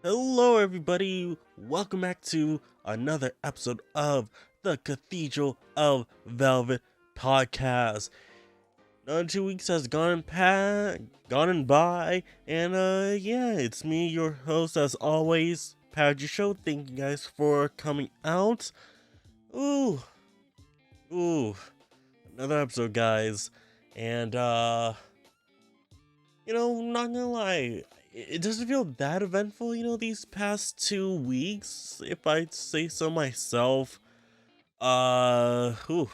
Hello, everybody. Welcome back to another episode of the Cathedral of Velvet podcast. Another 2 weeks has gone by, and yeah, it's me, your host, as always, Pad Show. Thank you guys for coming out. Ooh, ooh, another episode, guys, and not gonna lie, it doesn't feel that eventful, these past 2 weeks, if I say so myself. Whew,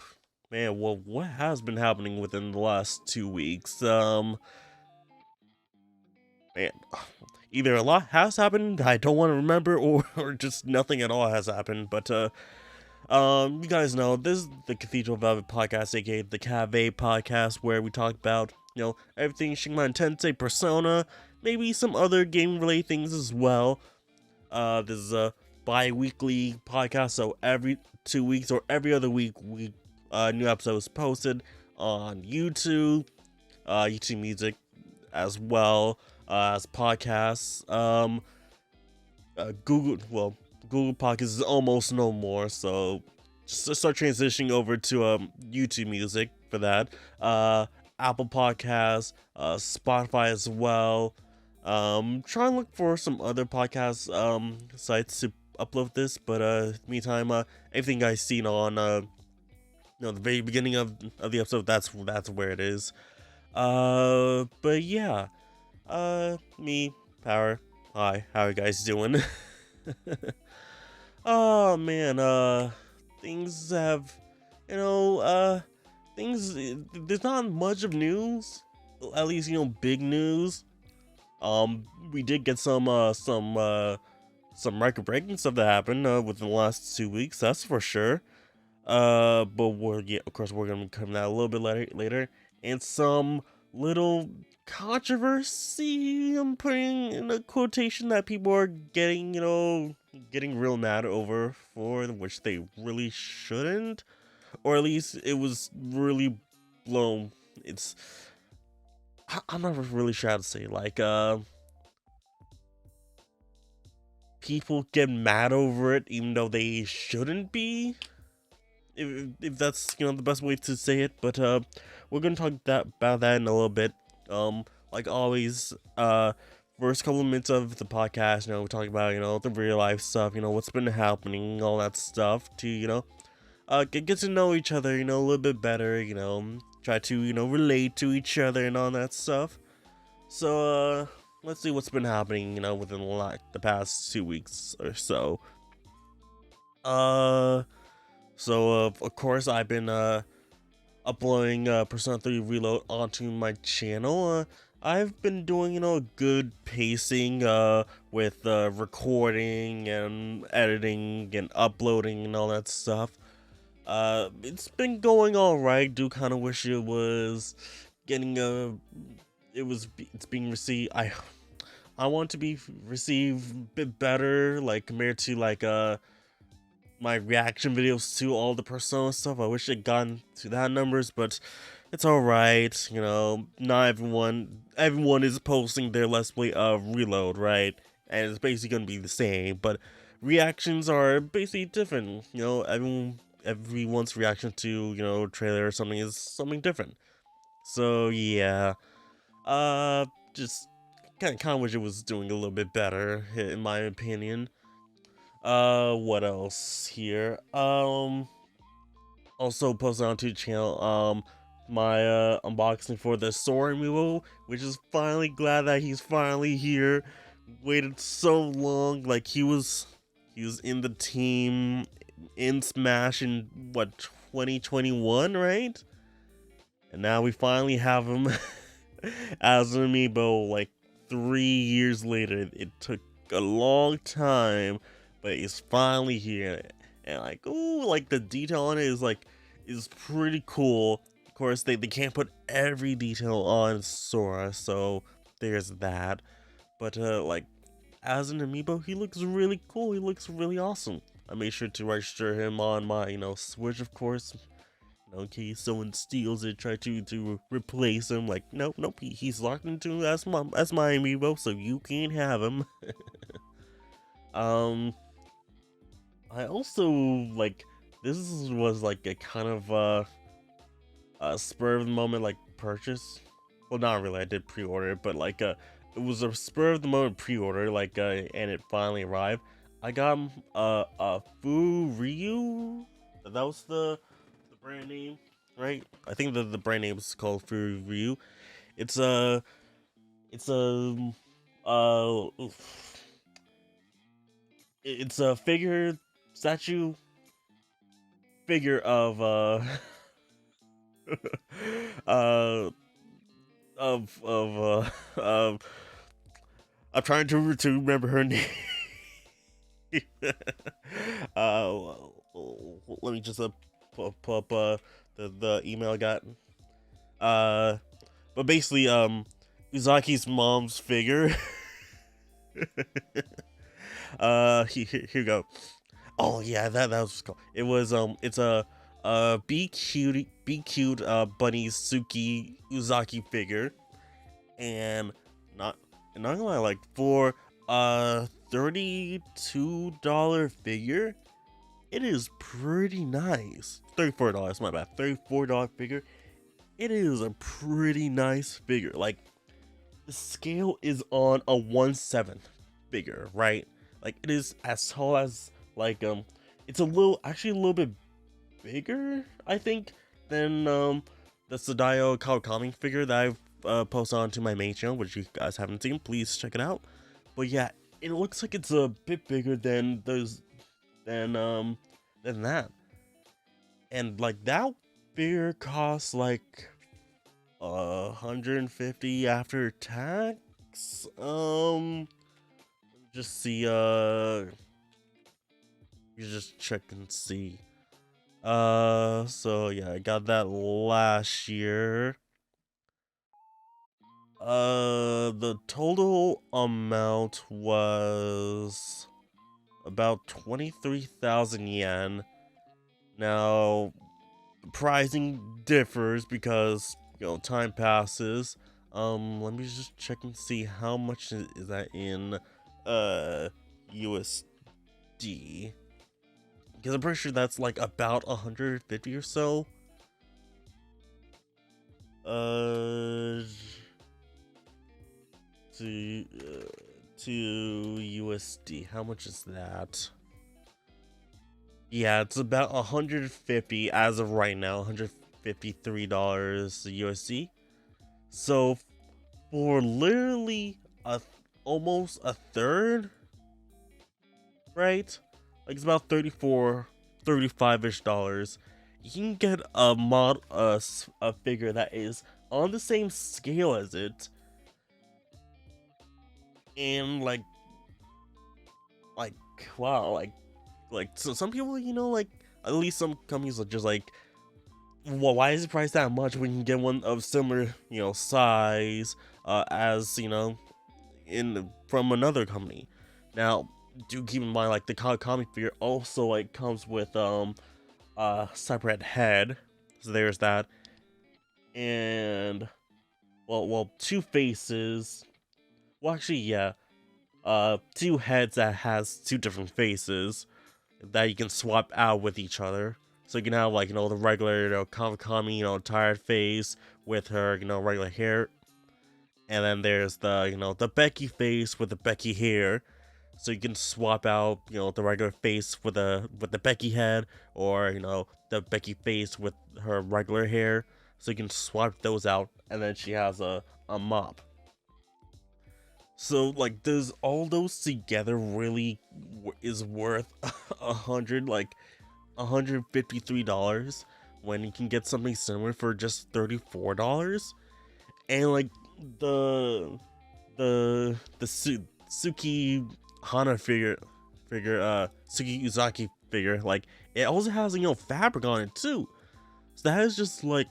man, well, what has been happening within the last 2 weeks? Man, either a lot has happened I don't want to remember, or just nothing at all has happened, but, you guys know, this is the Cathedral Velvet podcast, aka the Cave podcast, where we talk about, everything Shinman Tensei, Persona, maybe some other game-related things as well. This is a bi-weekly podcast, so every 2 weeks or every other week, new episodes posted on YouTube, YouTube Music, as well as podcasts. Google Podcasts is almost no more, so just start transitioning over to YouTube Music for that. Apple Podcasts, Spotify as well. Try and look for some other podcast sites to upload this, but meantime, everything you guys seen on the very beginning of the episode, that's where it is. But yeah, me, Power. Hi, how are you guys doing? Oh man, things have, things. There's not much of news, at least big news. We did get some record-breaking stuff that happened within the last 2 weeks. That's for sure. But of course, we're gonna cover that a little bit later, and some little controversy. I'm putting in a quotation that people are getting real mad over, for which they really shouldn't, or at least it was really blown. I'm not really sure how to say, like, people get mad over it even though they shouldn't be, if that's the best way to say it. But we're gonna talk about that in a little bit. Like always, first couple of minutes of the podcast, we're talking about the real life stuff, what's been happening, all that stuff, to get to know each other, a little bit better, try to relate to each other and all that stuff. So let's see what's been happening, within the past 2 weeks or so. Of course, I've been uploading Persona 3 Reload onto my channel. I've been doing a good pacing with recording and editing and uploading and all that stuff. It's been going alright. Do kind of wish it was getting it's being received. I want to be received a bit better, like compared to like my reaction videos to all the Persona stuff. I wish it gotten to that numbers, but it's alright. Not everyone is posting their Let's Play of Reload, right? And it's basically gonna be the same, but reactions are basically different. Everyone's reaction to trailer or something is something different. So yeah, just kind of wish it was doing a little bit better, in my opinion. What else here? Also posted onto the channel, my unboxing for the Sora amiibo, which is finally glad that he's finally here. Waited so long, like he was in the team in Smash in what, 2021, right? And now we finally have him as an amiibo, like 3 years later. It took a long time, but it's finally here. And like, ooh, like the detail on it is pretty cool. Of course, they can't put every detail on Sora, so there's that. But like, as an amiibo, he looks really cool. He looks really awesome. I made sure to register him on my Switch, of course. In case someone steals it, try to replace him. Like, nope, he's locked into as my amiibo, so you can't have him. I also like this was like a kind of a spur of the moment like purchase. Well, not really. I did pre-order it, but like it was a spur of the moment pre-order, like and it finally arrived. I got a Fu Ryu. That was the brand name, right? I think the brand name is called Fu Ryu. It's a it's a uh it's a statue figure of uh of I'm trying to remember her name. Let me just pull up the email I got. Uh, but basically, Uzaki's mom's figure. Here you go. Oh yeah, that was cool. It was it's a be cute bunny Suki Uzaki figure, and not not gonna lie, like for a $32 figure, it is pretty nice. $34, my bad. $34 figure. It is a pretty nice figure. Like the scale is on a 1/7 figure, right? Like it is as tall as like it's actually a little bit bigger, I think, than the Sadayo Kawakami figure that I've posted onto my main channel, which you guys haven't seen. Please check it out. But yeah, it looks like it's a bit bigger than than that. And like that figure costs like 150 after tax. Just see you just check and see. So yeah, I got that last year. The total amount was about 23,000 yen. Now, the pricing differs because, time passes. Let me just check and see how much is that in, USD. Because I'm pretty sure that's like about 150 or so. Uh, to USD, how much is that? Yeah, it's about 150 as of right now, $153 USD. So for literally almost a third, right? Like it's about 35-ish dollars. You can get a a figure that is on the same scale as it, and like wow, so some people, like at least some companies are just like, well, why is it priced that much when you can get one of similar, size, as in from another company. Now, do keep in mind, like the comic figure also like comes with separate head, so there's that, and well, two faces. Well, actually, yeah, two heads that has two different faces that you can swap out with each other. So you can have like, the regular, Kami, tired face with her, regular hair. And then there's the, the Becky face with the Becky hair. So you can swap out, the regular face with the Becky head, or, the Becky face with her regular hair. So you can swap those out, and then she has a mop. So like, does all those together really is worth $153 when you can get something similar for just $34? And like the Suki Hana Suki Uzaki figure, like it also has fabric on it too. So that is just like,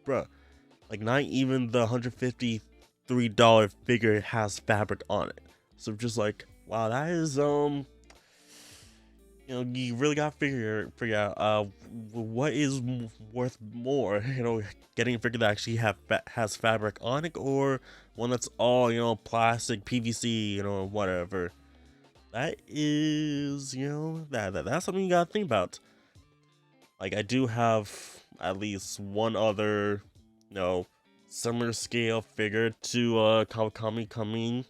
bruh, like not even the $153 figure has fabric on it. So just like, wow, that is you really gotta figure out what is worth more, getting a figure that actually has fabric on it, or one that's all plastic, PVC, whatever. that is, that's something you gotta think about. Like, I do have at least one other, summer scale figure to Kawakami coming,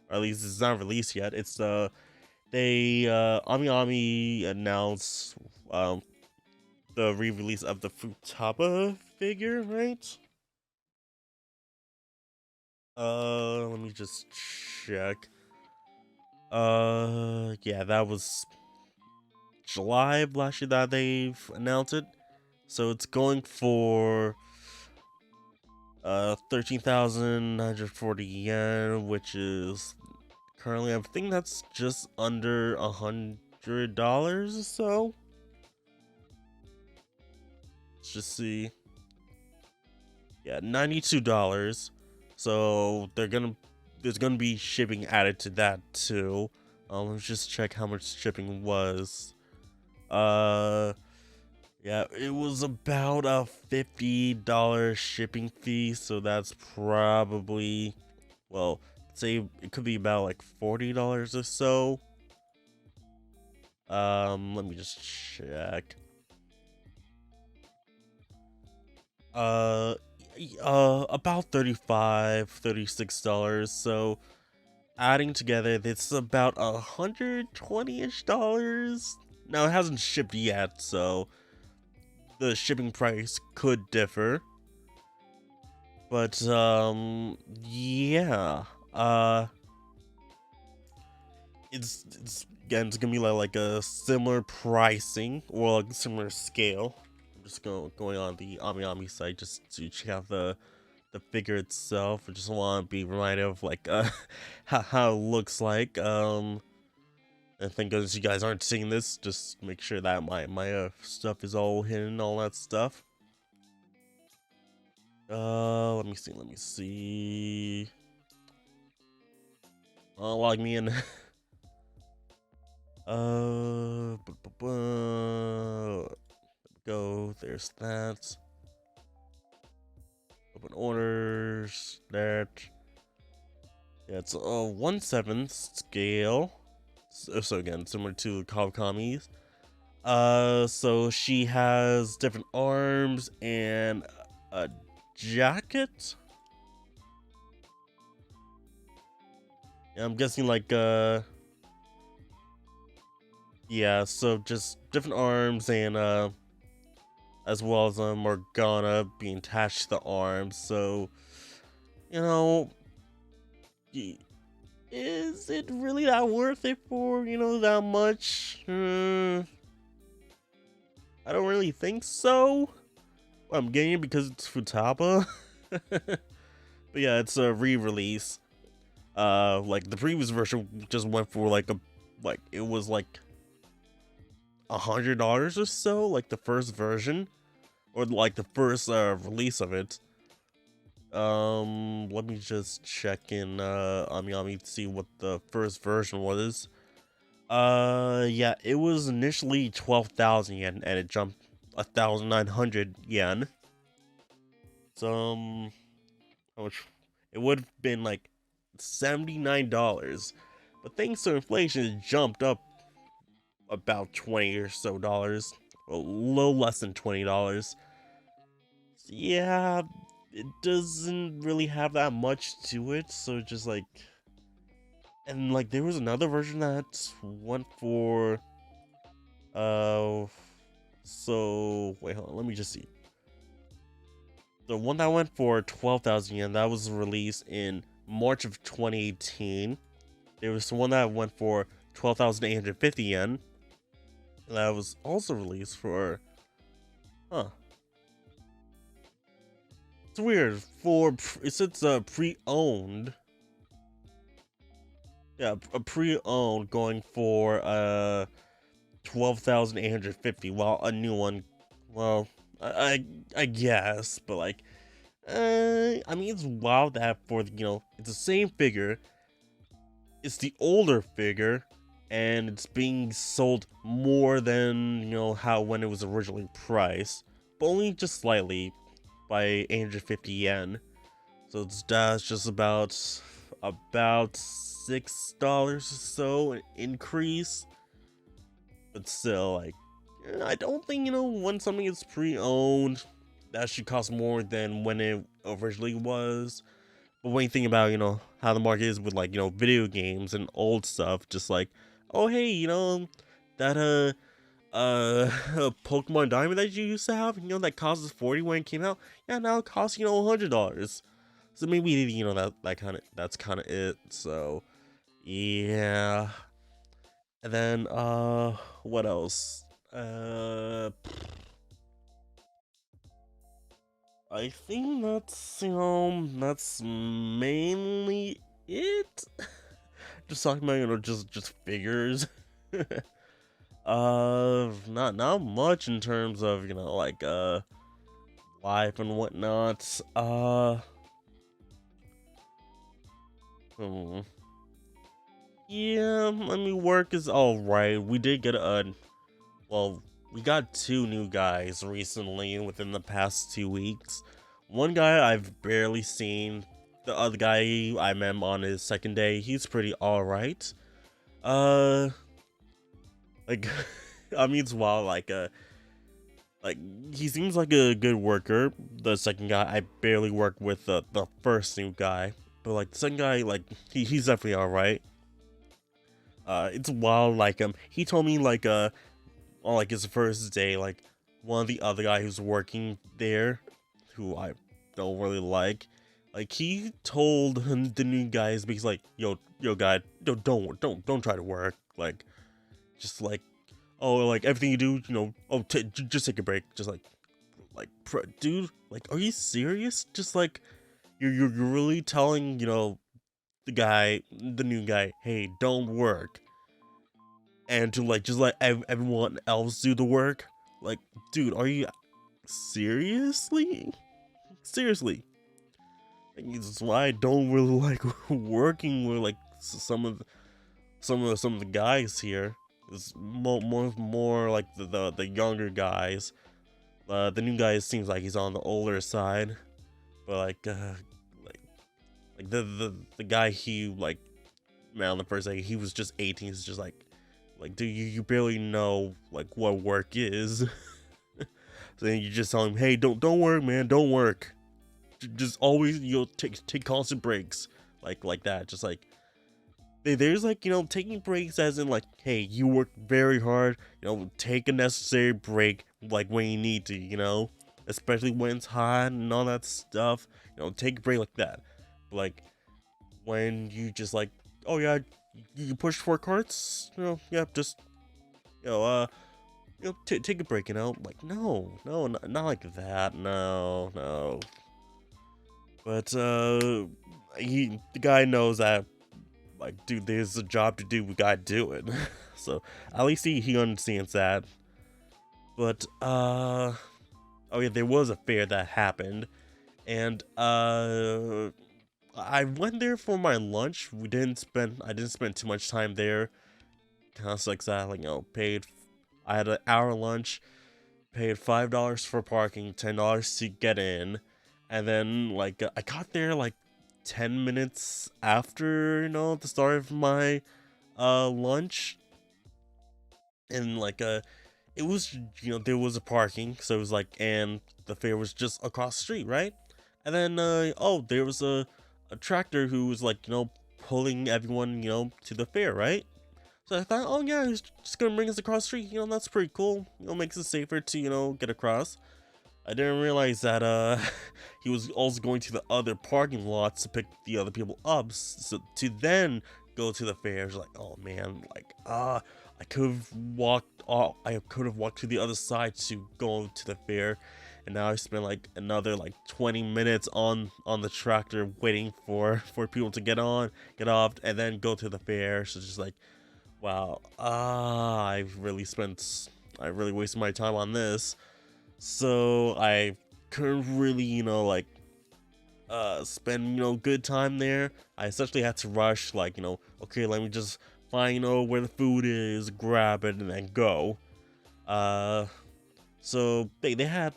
or at least it's not released yet. It's Ami Ami announced the re-release of the Futaba figure, right? Let me just check. Yeah, that was July of last year that they've announced it. So it's going for 13,940 yen, which is currently, I think that's just under $100 or so. Let's just see. Yeah, $92. So there's gonna be shipping added to that too. Let's just check how much shipping was. Yeah, it was about a $50 shipping fee, so that's probably, well, say it could be about like $40 or so. Let me just check. Uh, about $36. So adding together, it's about $120-ish. Now it hasn't shipped yet, so the shipping price could differ. But yeah. It's again, it's gonna be like a similar pricing or like a similar scale. I'm just going on the Ami site just to check out the figure itself. I just want to be reminded of like how it looks like. I think as you guys aren't seeing this, just make sure that my stuff is all hidden, all that stuff. Let me see. Log me in. Go. There's that. Open orders. That. Yeah, it's a 1/7 scale. So again, similar to Kawakami's. So she has different arms and a jacket. Yeah, I'm guessing like yeah, so just different arms and as well as Morgana being attached to the arms. So, you know, is it really that worth it for, that much? I don't really think so. I'm getting it because it's Futaba. But yeah, it's a re-release. Like the previous version just went for it was like $100 or so, like the first version, or like the first release of it. Let me just check in Ami to see what the first version was. Yeah, it was initially 12,000 yen, and it jumped 1,900 yen. So how much? It would have been like $79, but thanks to inflation, it jumped up about $20 or so, a little less than $20. Yeah, it doesn't really have that much to it, so just like, and like there was another version that went for so wait, hold on, let me just see. The one that went for 12,000 yen, that was released in March of 2018. There was one that went for 12,850 yen. That was also released for, it's weird, it's pre-owned. Yeah, a pre-owned going for 12,850, while a new one, well, I guess, but like, I mean, it's wild that for it's the same figure, it's the older figure, and it's being sold more than how when it was originally priced, but only just slightly by 850 yen. So that's just about about $6 or so an increase, but still, like, I don't think, when something is pre-owned, that should cost more than when it originally was. But when you think about, how the market is with, like, video games and old stuff, just like, oh, hey, that, Pokemon Diamond that you used to have, that cost us 40 when it came out, yeah, now it costs, $100. So maybe, that's kind of it. So, yeah. And then, what else? I think that's mainly it. Just talking about, just figures. Not much in terms of, like, life and whatnot. Hmm. Yeah, I mean, work is alright. We did get well, we got 2 new guys recently within the past 2 weeks. One guy I've barely seen. The other guy I met him on his second day. He's pretty alright. Uh, like, I mean, it's wild. Like he seems like a good worker. The second guy I barely worked with the first new guy, but like the second guy, like he's definitely alright. It's wild. Like he told me like on like his first day, like one of the other guy who's working there, who I don't really like he told him the new guys because like yo guy don't try to work, like just like, oh, like everything you do, oh just take a break, just like dude, like are you serious? Just like you're really telling the new guy, hey, don't work, and to like just let everyone else do the work. Like, dude, are you seriously? Like, that's why I don't really like working with like some of the guys here. It's more like the younger guys. The new guy seems like he's on the older side, but like like the guy he like met on the first day, he was just 18. He's just like, dude, you barely know like what work is. So then you just tell him, hey, don't work, man, don't work. Just always take constant breaks, like that. Just like there's like taking breaks as in like, hey, you work very hard, take a necessary break like when you need to, especially when it's hot and all that stuff. Take a break like that. But like when you just like, oh yeah, you push 4 carts, yeah, just take a break, like no, not like that, no. But the guy knows that, like, dude, there's a job to do, we gotta do it. So at least he understands that. But oh yeah, there was a fair that happened, and I went there for my lunch. I didn't spend too much time there. Kind of sucks that, like, paid. I had an hour lunch, paid $5 for parking, $10 to get in, and then like I got there like 10 minutes after the start of my lunch, and like it was there was a parking, so it was like, and the fair was just across the street, right? And then oh, there was a tractor who was like pulling everyone to the fair, right? So I thought, oh yeah, he's just gonna bring us across the street. That's pretty cool. Makes it safer to get across. I didn't realize that he was also going to the other parking lots to pick the other people up, so to then go to the fair. Like, oh man, like I could have walked. Oh, I could have walked to the other side to go to the fair, and now I spent like another like 20 minutes on the tractor waiting for people to get on, get off, and then go to the fair. So just like, wow, I really wasted my time on this. So I couldn't really, like, spend, good time there. I essentially had to rush, like, okay, let me just find, where the food is, grab it, and then go. So they had,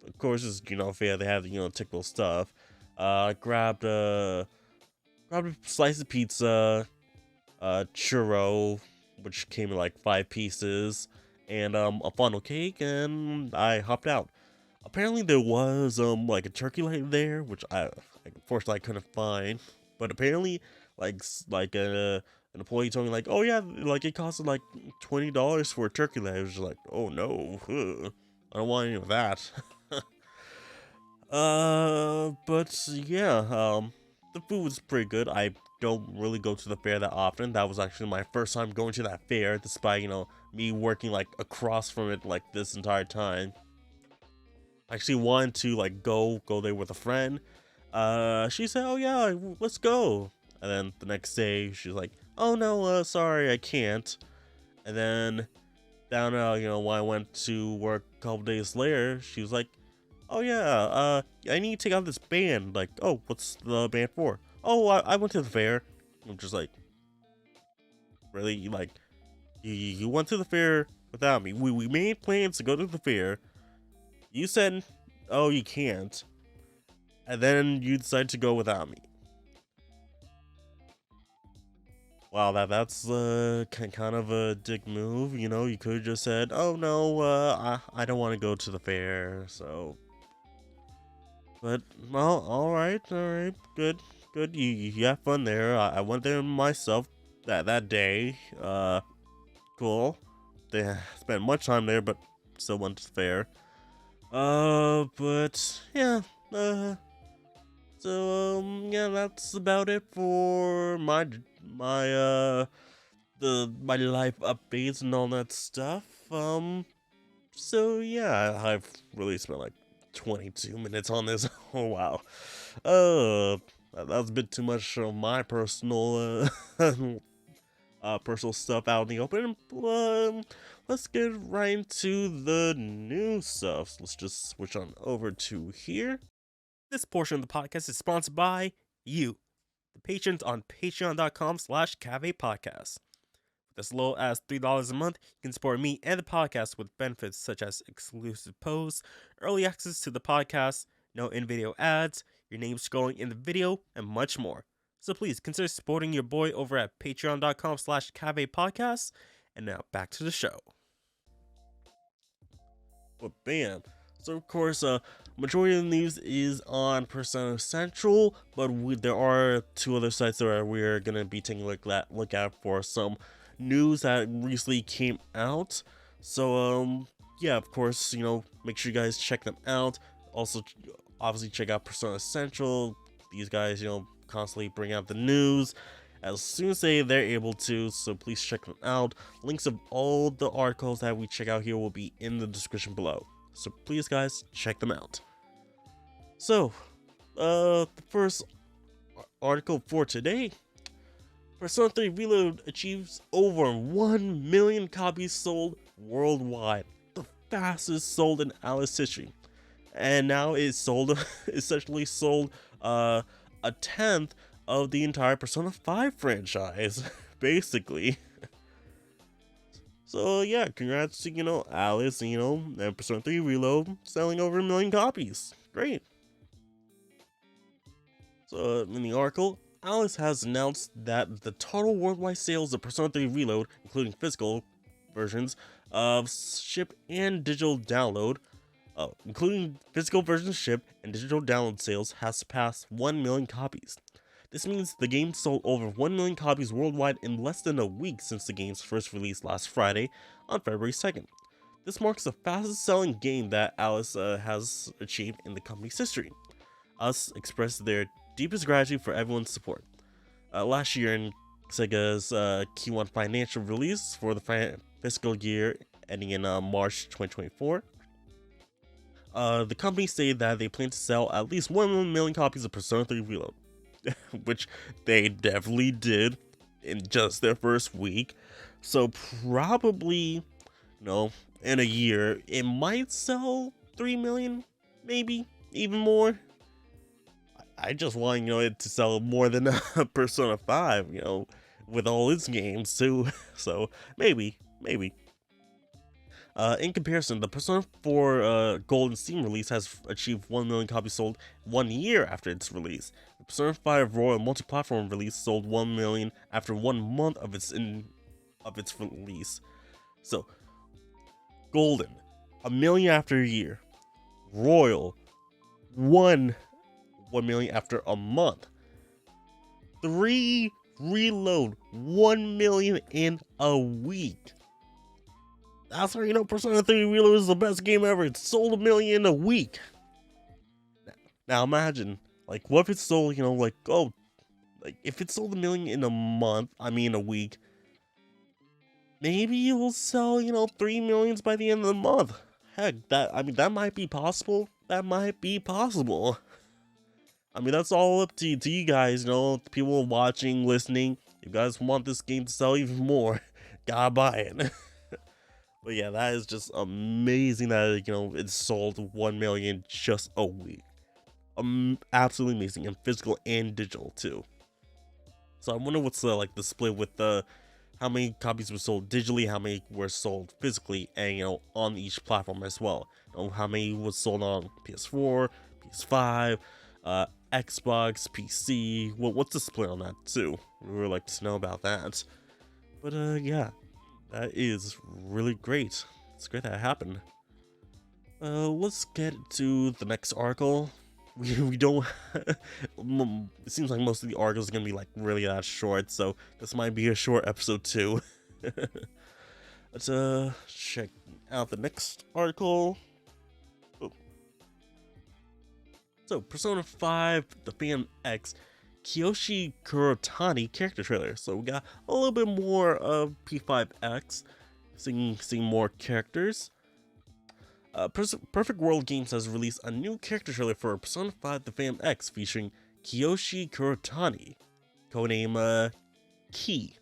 of course, it's, fair, they had, typical stuff. I grabbed, grabbed a slice of pizza, churro, which came in like 5 pieces, and a funnel cake, and I hopped out. Apparently there was like a turkey leg there, which I unfortunately I couldn't find. But apparently like an employee told me like, oh yeah, like it costed like $20 for a turkey leg. I was just like, oh no, ugh, I don't want any of that. But yeah, the food was pretty good. I don't really go to the fair that often. That was actually my first time going to that fair, despite me working like across from it like this entire time. I actually wanted to like go there with a friend. She said, "Oh yeah, let's go." And then the next day, she's like, "Oh no, sorry, I can't." And then down, when I went to work a couple days later, she was like, "Oh yeah, I need to take out this band." Like, "Oh, what's the band for?" "Oh, I went to the fair." I'm just like, "Really? Like, you went to the fair without me? We made plans to go to the fair. You said, oh, you can't, and then you decide to go without me." Wow, that's kind of a dick move. You could have just said, "Oh no, I don't want to go to the fair." So, but well, all right, good, good. You have fun there. I went there myself that day. Cool. They spent much time there, but still went to the fair. But yeah. Yeah, that's about it for my life updates and all that stuff. So yeah, I've really spent like 22 minutes on this. Oh wow. That was a bit too much of my personal personal stuff out in the open. Let's get right into the new stuff. So let's just switch on over to here. This portion of the podcast is sponsored by you, the patrons on patreon.com/cavepodcast. With as low as $3 a month, you can support me and the podcast with benefits such as exclusive posts, early access to the podcast, no in-video ads, your name scrolling in the video, and much more. So please consider supporting your boy over at patreon.com/cavepodcast. And now back to the show. But bam. So of course, majority of the news is on Persona Central, but there are two other sites that we're gonna be taking a look at for some news that recently came out. So yeah, of course, make sure you guys check them out. Also, obviously check out Persona Central. These guys, constantly bring out the news as soon as they're able to, so please check them out. Links of all the articles that we check out here will be in the description below, so please guys check them out. So the first article for today: Persona 3 Reload achieves over 1 million copies sold worldwide, the fastest sold in Alice history, and now it's sold essentially sold a tenth of the entire Persona 5 franchise, basically. So yeah, congrats to, Alice, and Persona 3 Reload selling over 1 million copies. Great. So in the article, Alice has announced that the total worldwide sales of Persona 3 Reload, including physical versions of ship and digital download, including physical versions shipped and digital download sales, has surpassed 1 million copies. This means the game sold over 1 million copies worldwide in less than a week since the game's first release last Friday on February 2nd. This marks the fastest selling game that Alice has achieved in the company's history. Alice expressed their deepest gratitude for everyone's support. Last year in Sega's Q1 financial release for the fiscal year ending in March 2024, the company stated that they plan to sell at least 1 million copies of Persona 3 Reload. Which they definitely did in just their first week. So probably, in a year, it might sell 3 million, maybe even more. I just want, it to sell more than Persona 5, with all its games too. So maybe. In comparison, the Persona 4 Golden Steam release has achieved 1 million copies sold 1 year after its release. The Persona 5 Royal multi-platform release sold 1 million after 1 month of its release. So, Golden, 1 million after a year. Royal, 1 million after a month. 3 Reload, 1 million in a week. That's how you know Persona 3 Reload is the best game ever. It sold 1 million in a week. Now imagine, like, what if it sold, if it sold 1 million in a month, a week, maybe it will sell, 3 millions by the end of the month. Heck, that might be possible. That might be possible. That's all up to you guys, people watching, listening. If you guys want this game to sell even more, gotta buy it. But yeah, that is just amazing that, it sold 1 million just a week. Absolutely amazing, and physical and digital too. So I wonder what's the split with how many copies were sold digitally, how many were sold physically, and on each platform as well. How many was sold on PS4, PS5, Xbox, PC. What's the split on that too? We would like to know about that. But yeah, that is really great. It's great that it happened. Let's get to the next article. We don't. It seems like most of the articles are gonna be really that short, so this might be a short episode too. Let's check out the next article. So, Persona 5, the Phantom X, Kiyoshi Kurotani character trailer. So we got a little bit more of P5X, seeing more characters. Perfect World Games has released a new character trailer for Persona 5, the Phantom X, featuring Kiyoshi Kurotani, codename Key.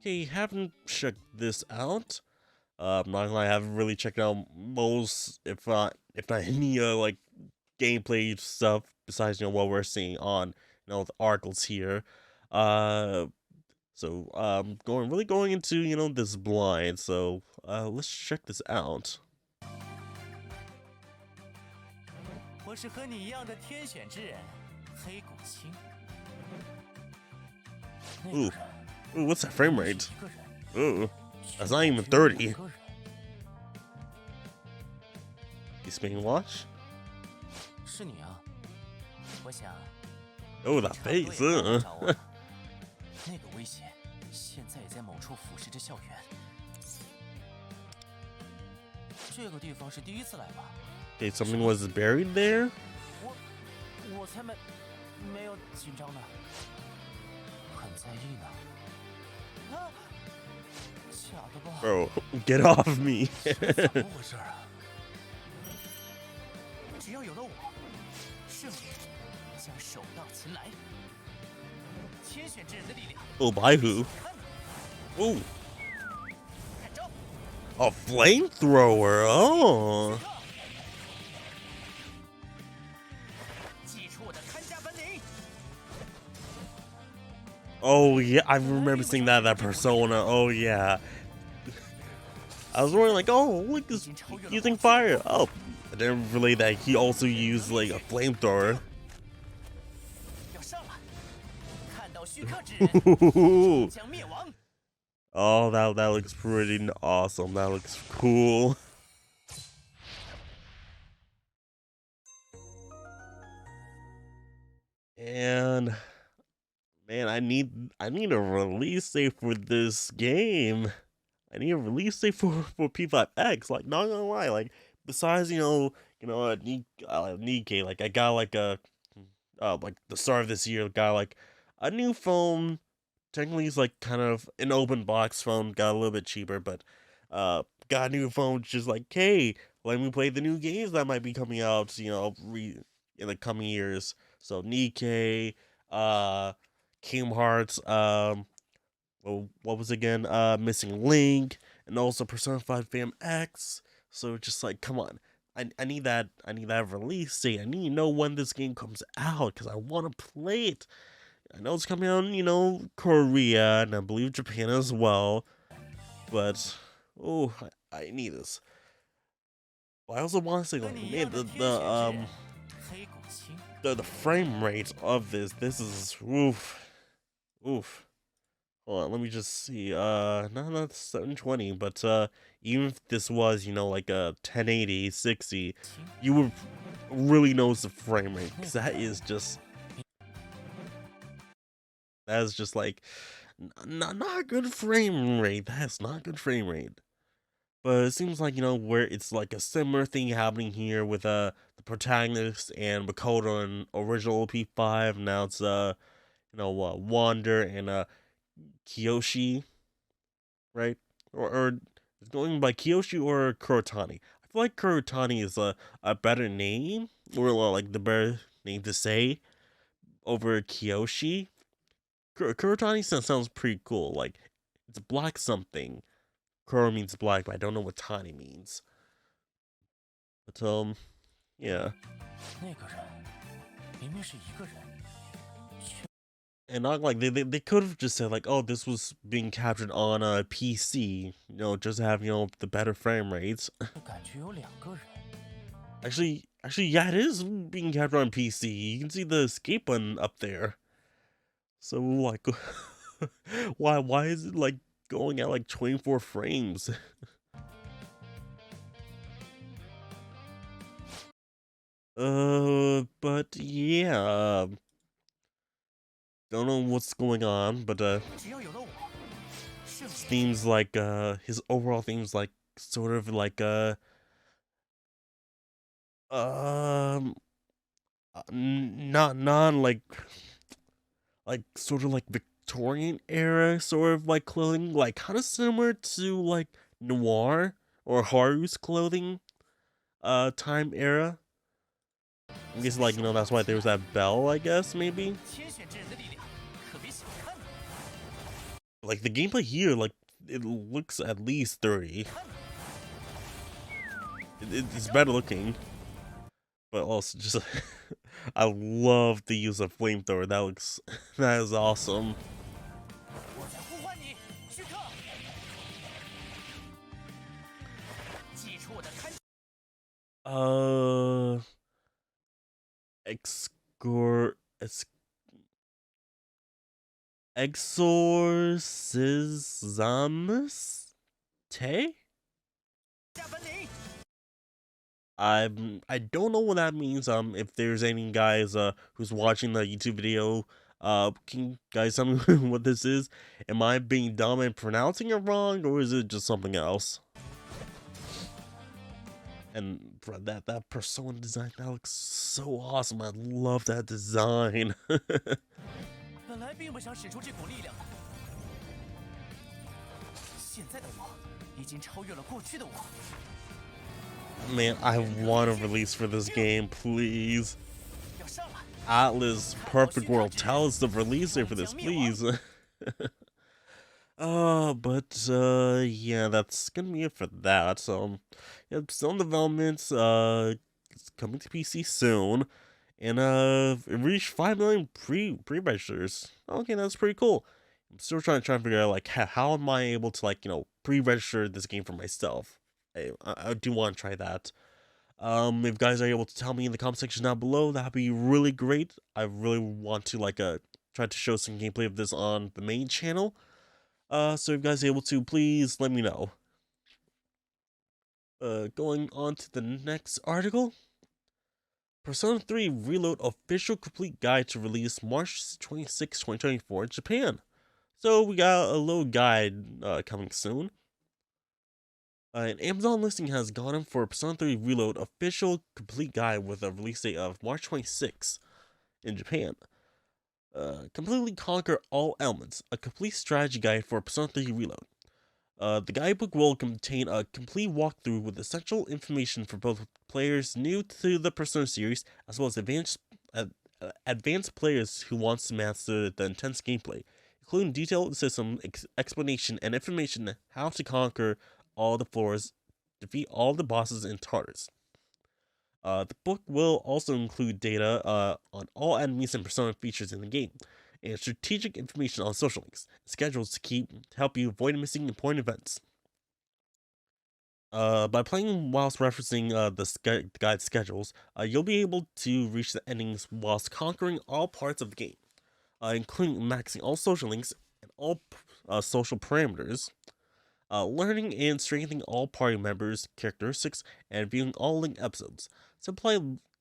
Okay, haven't checked this out. I'm not gonna lie, I haven't really checked out most, if not any gameplay stuff besides what we're seeing on the articles here. So going into this blind. So let's check this out. Ooh, what's that frame rate? Ooh, that's not even 30. You spinning watch? Oh, that face, Okay, something was buried there? Bro, get off me. Oh, by who? Ooh. A flamethrower, oh. Oh yeah, I remember seeing that Persona. Oh yeah. I was wondering oh look, he's using fire. Oh, I didn't relate that he also used a flamethrower. Oh, that looks pretty awesome. That looks cool. And man, I need a release date for this game. I need a release date for P5X. Not gonna lie, besides Nikkei, I got the start of this year, got a new phone. Technically, it's kind of an open box phone. Got a little bit cheaper, but got a new phone. Just hey, let me play the new games that might be coming out. In the coming years. So Nikkei, Kingdom Hearts, what was it again? Missing Link, and also Persona 5 Phantom X. So just come on, I need that release date. I need to know when this game comes out because I want to play it. I know it's coming out in Korea and I believe Japan as well, but I need this. But I also want to say, like, man, the frame rate of this is oof. Hold on, let me just see. Not 720, but even if this was, like a 1080, 60, you would really notice the frame rate, because that is just like not good frame rate. That's not good frame rate. But it seems like, where it's like a similar thing happening here with the protagonist and Makoto in original P5. Now it's Wander and Kiyoshi, right? Or going by Kiyoshi or Kurotani. I feel like Kurotani is a better name, or like the better name to say over Kiyoshi. Kurotani sounds pretty cool. Like, it's black something. Kuro means black, but I don't know what Tani means. But yeah. And not like they could have just said like, oh, this was being captured on a PC, just have the better frame rates. actually, yeah, it is being captured on PC. You can see the escape button up there. So like, why is it like going at like 24 frames? But yeah, don't know what's going on, but themes like his overall themes like sort of like not like sort of like Victorian era sort of like clothing, like kind of similar to like noir or Haru's clothing time era. I guess like that's why there was that bell, I guess, maybe. Like the gameplay here, like it looks at least 30. It's better looking, but also just I love the use of flamethrower. That is awesome. Excor Exorcisms Te? I don't know what that means. If there's any guys who's watching the YouTube video, can you guys tell me what this is? Am I being dumb and pronouncing it wrong, or is it just something else? And bro, that persona design, that looks so awesome. I love that design. Man, I want a release for this game, please. Atlas Perfect World, tell us the release date for this, please. But yeah, that's gonna be it for that. So, yeah, still in development. It's coming to PC soon, and it reached 5 million pre-registers. Okay, that's pretty cool. I'm still trying to figure out like how am I able to like pre-register this game for myself. I do want to try that. If you guys are able to tell me in the comment section down below, that'd be really great. I really want to like try to show some gameplay of this on the main channel. So if you guys are able to, please let me know. Going on to the next article. Persona 3 Reload Official Complete Guide to Release March 26, 2024 in Japan. So we got a little guide coming soon. An Amazon listing has gotten for Persona 3 Reload Official Complete Guide with a release date of March 26 in Japan. Completely Conquer All Elements, a complete strategy guide for Persona 3 Reload. The guidebook will contain a complete walkthrough with essential information for both players new to the Persona series as well as advanced players who wants to master the intense gameplay, including detailed system explanation and information how to conquer all the floors, defeat all the bosses in Tartarus. The book will also include data on all enemies and Persona features in the game, and strategic information on social links, schedules to help you avoid missing important events. By playing whilst referencing the guide schedules, you'll be able to reach the endings whilst conquering all parts of the game, including maxing all social links and all social parameters, learning and strengthening all party members' characteristics, and viewing all link episodes.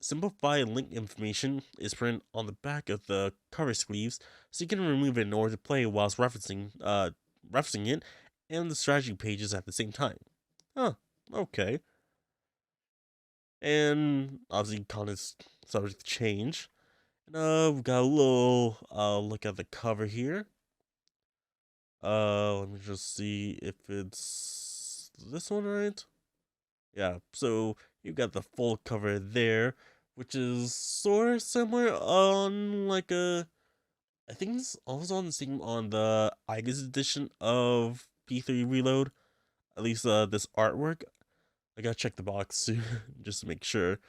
Simplified link information is printed on the back of the cover sleeves, so you can remove it in order to play whilst referencing it and the strategy pages at the same time. Huh, okay. And obviously content's subject to change. And we got a little look at the cover here. Let me just see if it's this one, right? Yeah, so you got the full cover there, which is sort of similar on like I think it's also on the same on the August edition of P3 Reload. At least this artwork. I gotta check the box just to make sure.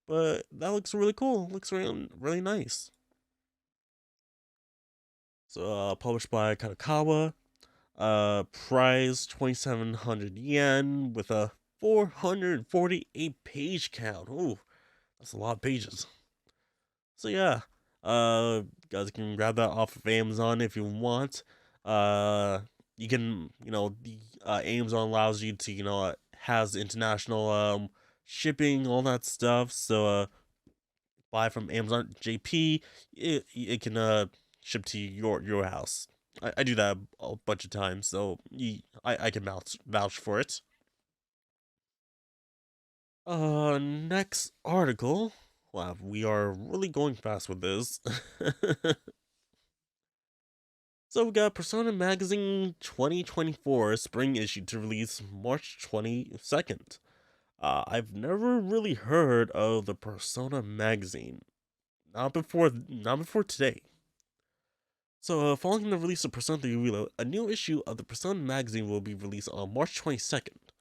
But that looks really cool. Looks really nice. So published by Kadokawa. Price 2,700 yen with a 448 page count. Ooh, that's a lot of pages. So yeah, guys can grab that off of Amazon if you want. You can, the Amazon allows you to, has international shipping, all that stuff. So buy from Amazon JP, it can ship to your house. I do that a bunch of times, so I can vouch for it. Next article. Wow, we are really going fast with this. So we got Persona Magazine 2024 spring issue to release March 22nd. I've never really heard of the Persona Magazine. Not before today. So, following the release of Persona 3 Reload, a new issue of the Persona magazine will be released on March 22nd.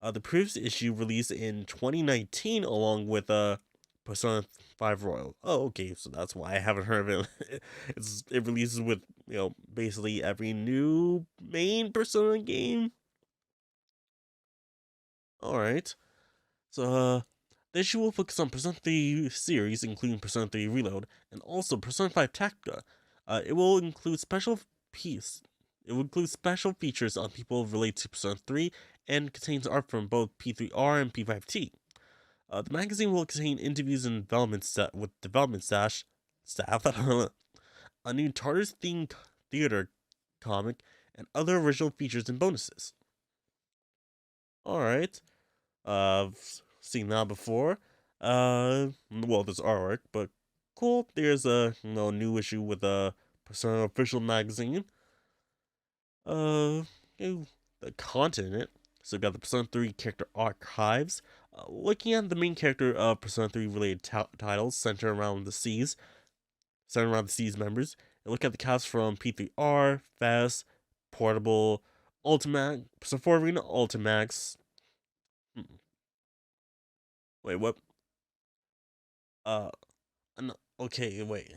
The previous issue released in 2019 along with Persona 5 Royal. Oh, okay, so that's why I haven't heard of it. It releases with, basically every new main Persona game. Alright. So, the issue will focus on Persona 3 series, including Persona 3 Reload, and also Persona 5 Tactica. It will include piece. It will include special features on people related to Persona 3 and contains art from both P3R and P5T. The magazine will contain interviews and with development staff, a new Tartarus themed theater comic, and other original features and bonuses. Alright. I've seen that before. Well, there's artwork, but cool. There's a new issue with a Persona official magazine. Uh, the content in it. So we got the Persona 3 character archives. Looking at the main character of Persona 3 related titles centered around the C's members. And look at the cast from P3R, Fast, Portable, Ultimax, Persona 4 Arena, Ultimax. Wait, what? Uh, no, okay, wait.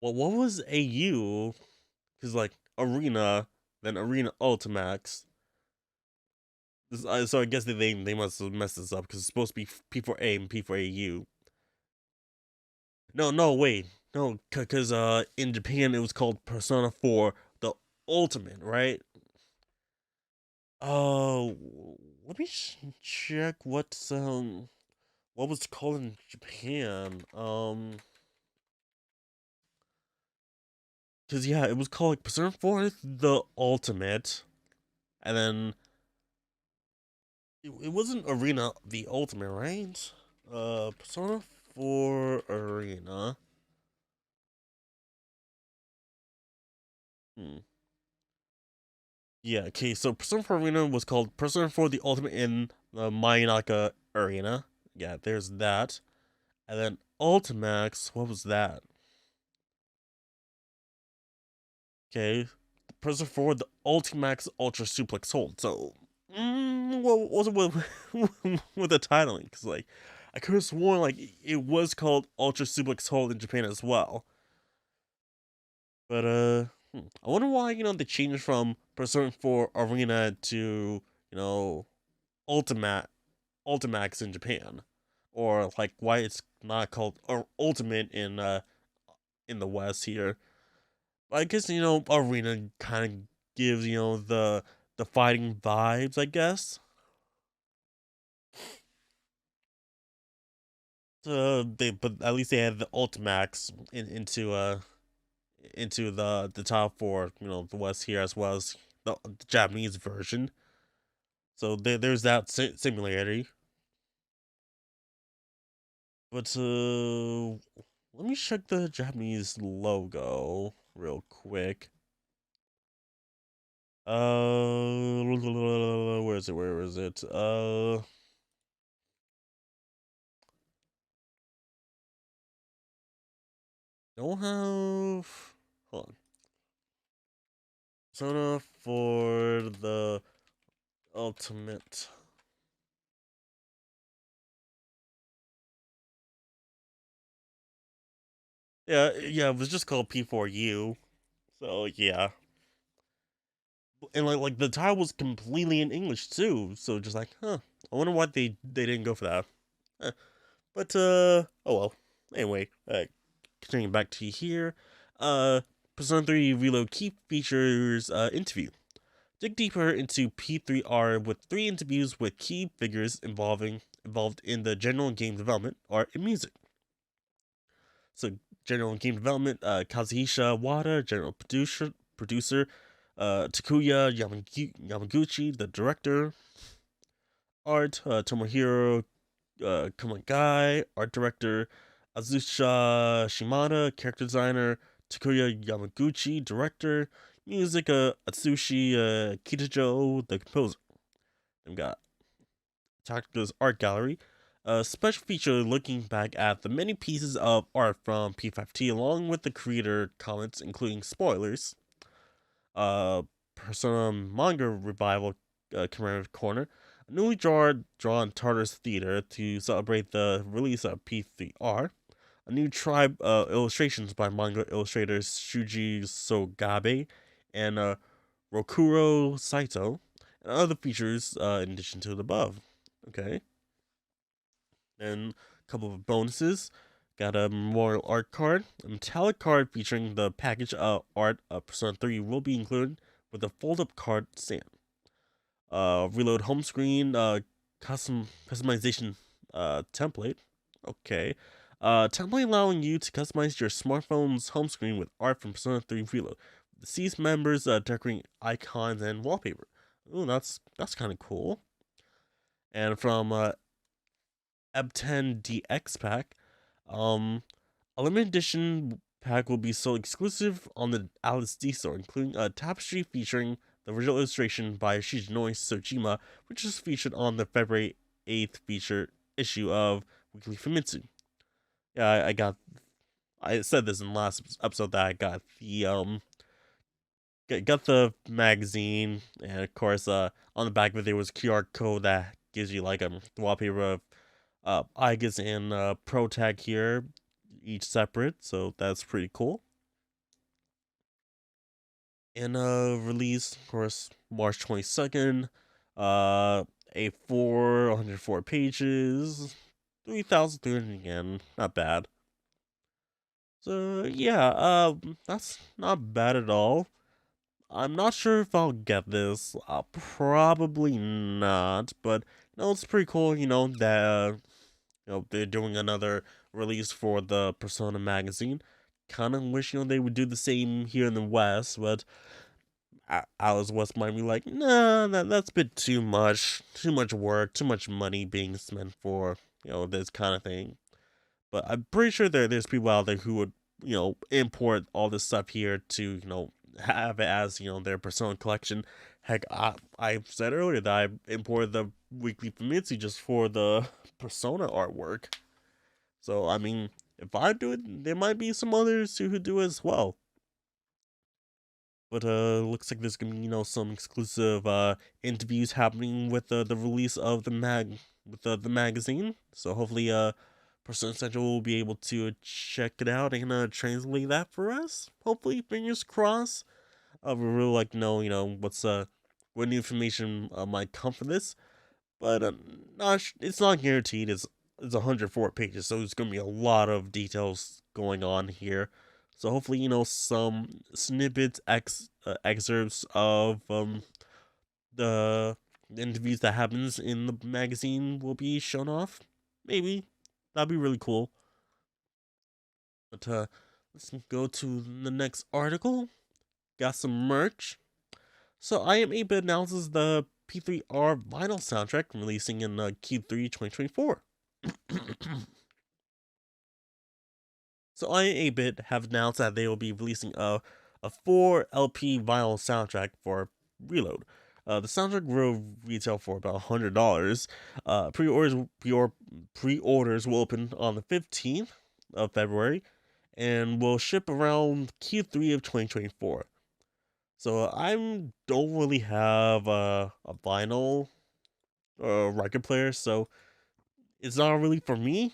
Well, what was AU? Because, like, Arena, then Arena Ultimax. So I guess they must have messed this up because it's supposed to be P4A and P4AU. No, wait. No, because in Japan it was called Persona 4 the Ultimate, right? Oh, let me check what was it called in Japan. Because yeah, it was called like Persona 4 the Ultimate, and then it wasn't Arena the Ultimate, right? Persona 4 Arena. Hmm. Yeah, okay, so Persona 4 Arena was called Persona 4 the Ultimate in the Mayonaka Arena. Yeah, there's that. And then Ultimax, what was that? Okay, Persona 4 the Ultimax Ultra Suplex Hold. So, what was it with the titling? Because, like, I could have sworn, like, it was called Ultra Suplex Hold in Japan as well. But, I wonder why, they changed from Persona 4 Arena to, you know, Ultimate Ultimax in Japan, or like why it's not called or Ultimate in the West here. I guess Arena kind of gives the fighting vibes, I guess. But at least they had the Ultimax into the top four, the West here as well as the Japanese version. So there's that similarity. But let me check the Japanese logo real quick. Where is it? Where is it? Don't have. Hold on. Persona for the Ultimate. Yeah, it was just called P4U. So yeah, and like the title was completely in English too. So just like, huh? I wonder why they didn't go for that. Eh, But oh well. Anyway, continuing back to here. Uh, Persona 3 Reload Key features interview. Dig deeper into P3R with 3 interviews with key figures involved in the general game development, art, and music. So, general game development, Kazuhisa Wada, general producer, Takuya Yamaguchi, the director, art, Tomohiro Kumagai, art director, Azusha Shimada, character designer, Takuya Yamaguchi, director, music, Atsushi Kitajo, the composer. We've got Tactica's art gallery, a special feature looking back at the many pieces of art from P5T along with the creator comments, including spoilers. Uh, Persona manga revival commemorative corner, a newly drawn Tartarus Theater to celebrate the release of P3R. A new tribe illustrations by manga illustrators Shuji Sogabe and Rokuro Saito, and other features in addition to the above. Okay. And a couple of bonuses. Got a memorial art card. A metallic card featuring the package art of Persona 3 will be included with a fold up card stand. Reload home screen customization template. Okay. Template allowing you to customize your smartphone's home screen with art from Persona 3 Reload. Deceased members decorating icons and wallpaper. Ooh, that's kind of cool. And from Eb10 DX pack, a limited edition pack will be sold exclusive on the Alice D store, including a tapestry featuring the original illustration by Shigenori Sojima, which is featured on the February 8th feature issue of Weekly Famitsu. Yeah, I said this in the last episode that I got the magazine, and of course, on the back of it there was a QR code that gives you like a wallpaper of Igus and Protag here, each separate, so that's pretty cool. And release, of course, March 22nd. A4, 104 pages, 3,300 again, not bad. So yeah, that's not bad at all. I'm not sure if I'll get this. Probably not, but it's pretty cool. That they're doing another release for the Persona magazine. Kind of wish they would do the same here in the West, but Alice West might be like, nah, that's a bit too much work, too much money being spent for this kind of thing. But I'm pretty sure there's people out there who would import all this stuff here to have it as their Persona collection. Heck, I said earlier that I imported the weekly Famitsu just for the Persona artwork. So I mean, if I do it, there might be some others who do it as well. But looks like there's gonna be some exclusive interviews happening with the release of the magazine. So hopefully Persona Central will be able to check it out and translate that for us. Hopefully, fingers crossed. We really like to know what's what new information might come from this, but it's not guaranteed. It's 104 pages, so there's gonna be a lot of details going on here. So hopefully, some snippets, excerpts of the interviews that happens in the magazine will be shown off. Maybe that'd be really cool. But let's go to the next article. Got some merch. So I Am 8-Bit announces the P3R vinyl soundtrack releasing in Q3 2024. So I Am 8-Bit have announced that they will be releasing a 4 LP vinyl soundtrack for Reload. The soundtrack will retail for about $100. Pre-orders will open on the 15th of February and will ship around Q3 of 2024. So I don't really have a vinyl or record player, so it's not really for me.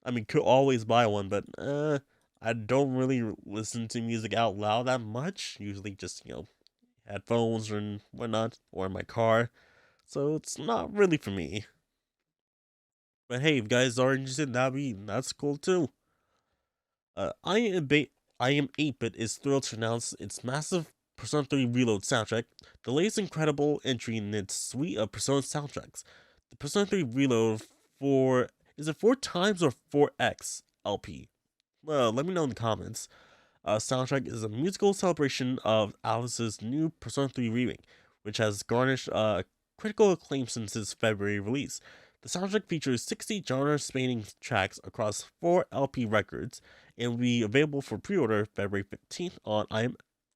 I mean, could always buy one, but I don't really listen to music out loud that much. Usually just, headphones and whatnot, or in my car. So it's not really for me. But hey, if you guys are interested, that's cool too. I Am 8-Bit is thrilled to announce its massive Persona 3 Reload soundtrack, the latest incredible entry in its suite of Persona soundtracks. The Persona 3 Reload for is it 4 times or 4X LP? Well, let me know in the comments. Soundtrack is a musical celebration of Alice's new Persona 3 remake, which has garnished critical acclaim since its February release. The soundtrack features 60 genre-spanning tracks across 4 LP records and will be available for pre-order February 15th on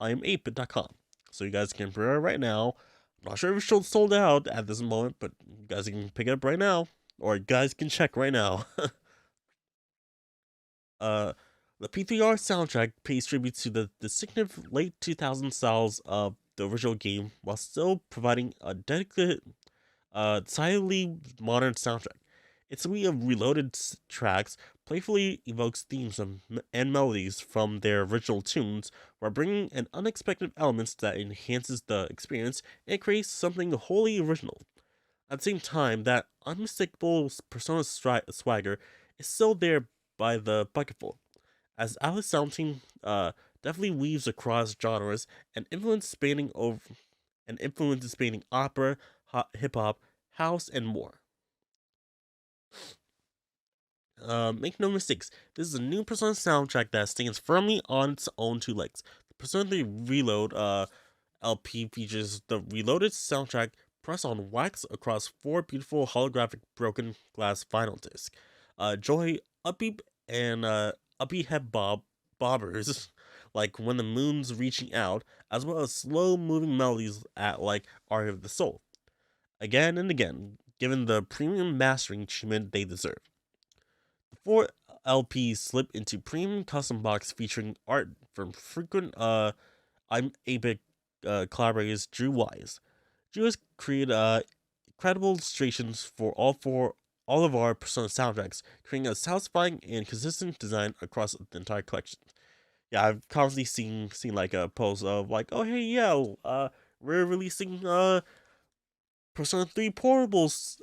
im8bit.com. So you guys can pre-order right now. I'm not sure if it's sold out at this moment, but you guys can pick it up right now, or you guys can check right now. The P3R soundtrack pays tribute to the distinctive late 2000s styles of the original game while still providing a dedicated, decidedly modern soundtrack. Its suite of reloaded tracks playfully evokes themes and melodies from their original tunes while bringing in unexpected elements that enhances the experience and creates something wholly original. At the same time, that unmistakable Persona swagger is still there by the bucketful as Alice Soundteam definitely weaves across genres and influences spanning opera, hip hop, house, and more. Make no mistakes, this is a new Persona soundtrack that stands firmly on its own 2 legs. The Persona 3 Reload LP features the reloaded soundtrack pressed on wax across 4 beautiful holographic broken glass vinyl discs. Joy, upbeat, and upbeat head bobbers, like When the Moon's Reaching Out, as well as slow moving melodies at like Art of the Soul. Again and again, given the premium mastering treatment they deserve. The 4 LPs slip into premium custom box featuring art from frequent I'm 8-Bit collaborators Drew Wise. Drew has created incredible illustrations for all of our Persona soundtracks, creating a satisfying and consistent design across the entire collection. Yeah, I've constantly seen like a post of like, oh hey yeah, we're releasing Persona 3 portables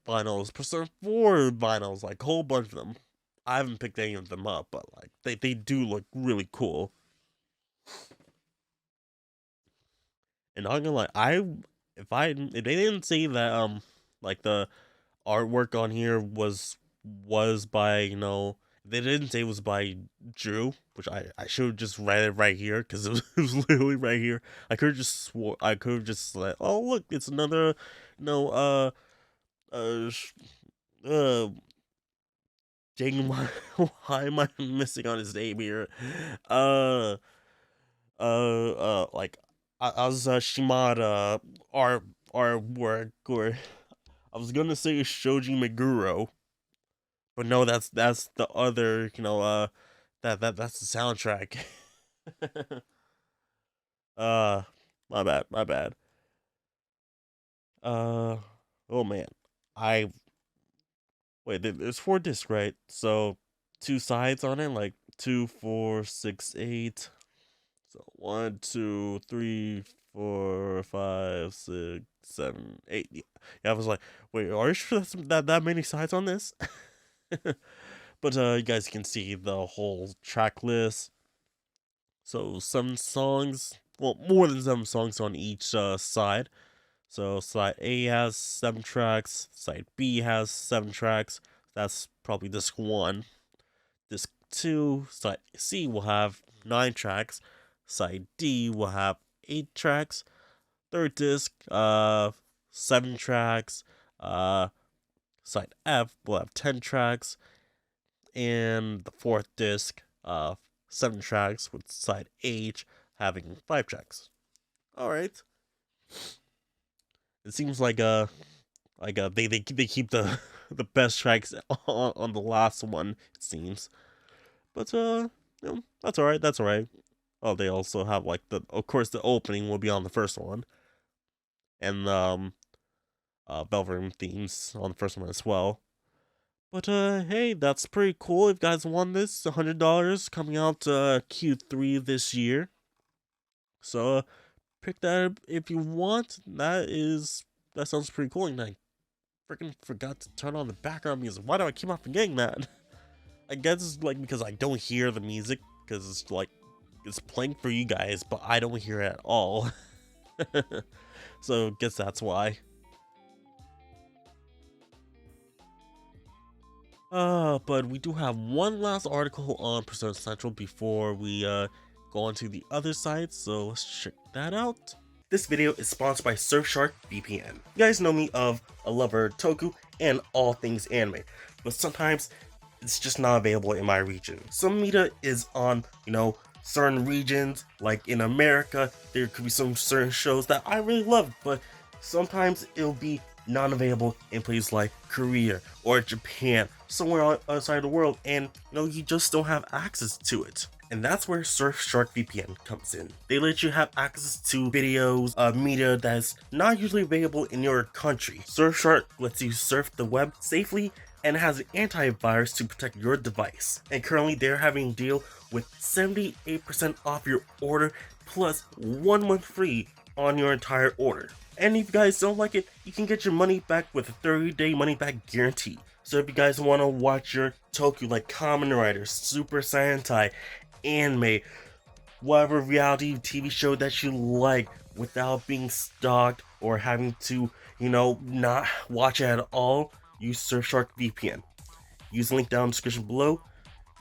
vinyls, Persona 4 vinyls, like a whole bunch of them. I haven't picked any of them up, but like they do look really cool. And not gonna lie, if they didn't say that like the artwork on here was by they didn't say it was by Drew, which I should have just read it right here because it was literally right here. I could have just like, oh look, it's another uh uh dang, why am I missing on his name here? Uh like as Shimada artwork, or I was gonna say Shoji Meguro, but no, that's the other, that's the soundtrack. uh, my bad. Uh, oh man, I wait. There's 4 discs, right? So 2 sides on it, like 2, 4, 6, 8. So 1, 2, 3, 4, 5, 6, 7, 8. Yeah, I was like, wait, are you sure that's that many sides on this? But you guys can see the whole track list. So 7 songs, well, more than 7 songs on each side. So side A has 7 tracks, side B has 7 tracks. That's probably disc 1. Disc 2, side C will have 9 tracks. Side D will have 8 tracks. Third disc, 7 tracks. Side F will have 10 tracks. And the fourth disc, 7 tracks, with side H having 5 tracks. All right. It seems like they keep the the best tracks on the last one. It seems, but that's all right. That's all right. Oh, they also have like of course the opening will be on the first one, and Bellroom themes on the first one as well. But hey, that's pretty cool. If you guys want this, $100 coming out Q3 this year. So pick that up if you want. That sounds pretty cool. And I freaking forgot to turn on the background music. Why do I keep on forgetting that? I guess it's like because I don't hear the music because it's like it's playing for you guys, but I don't hear it at all. So guess that's why. But we do have one last article on Persona Central before we go on to the other sites, so let's check that out. This video is sponsored by Surfshark VPN. You guys know me of a lover of Toku and all things anime, but sometimes it's just not available in my region. Some media is on, certain regions, like in America, there could be some certain shows that I really love, but sometimes it'll be non-available in places like Korea or Japan, somewhere outside the world, and you just don't have access to it. And that's where Surfshark VPN comes in. They let you have access to videos, media that's not usually available in your country. Surfshark lets you surf the web safely and has an antivirus to protect your device. And currently they're having a deal with 78% off your order plus 1 month free on your entire order. And if you guys don't like it, you can get your money back with a 30-day money back guarantee. So if you guys want to watch your Toku like Kamen Rider, Super Sentai, anime, whatever reality TV show that you like without being stalked or having to, not watch it at all, use Surfshark VPN. Use the link down in the description below.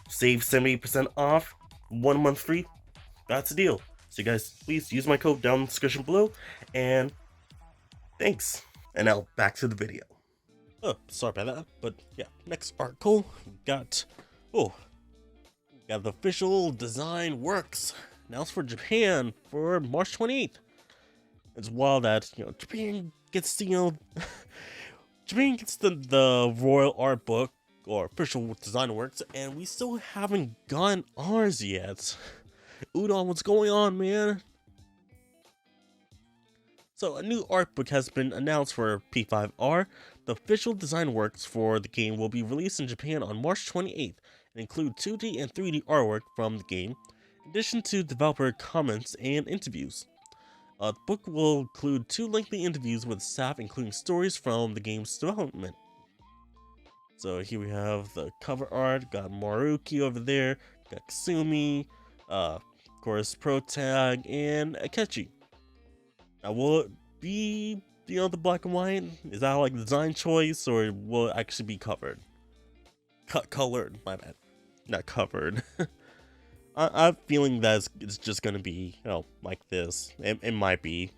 Save 70% off, 1 month free. That's the deal. So you guys, please use my code down in the description below, and thanks. And now back to the video. Oh, sorry about that, but yeah, next article got the official design works announced for Japan for March 28th. It's wild that Japan gets Japan gets the royal art book or official design works, and we still haven't gotten ours yet. Udon, what's going on, man? So a new art book has been announced for P3R. The official design works for the game will be released in Japan on March 28th and include 2D and 3D artwork from the game, in addition to developer comments and interviews. The book will include 2 lengthy interviews with staff, including stories from the game's development. So here we have the cover art, got Maruki over there, got Kasumi, of course Protag, and Akechi. Now will it be, the black and white? Is that like the design choice, or will it actually be covered? Colored, my bad. Not covered. I'm feeling that it's just gonna be, like this. It might be.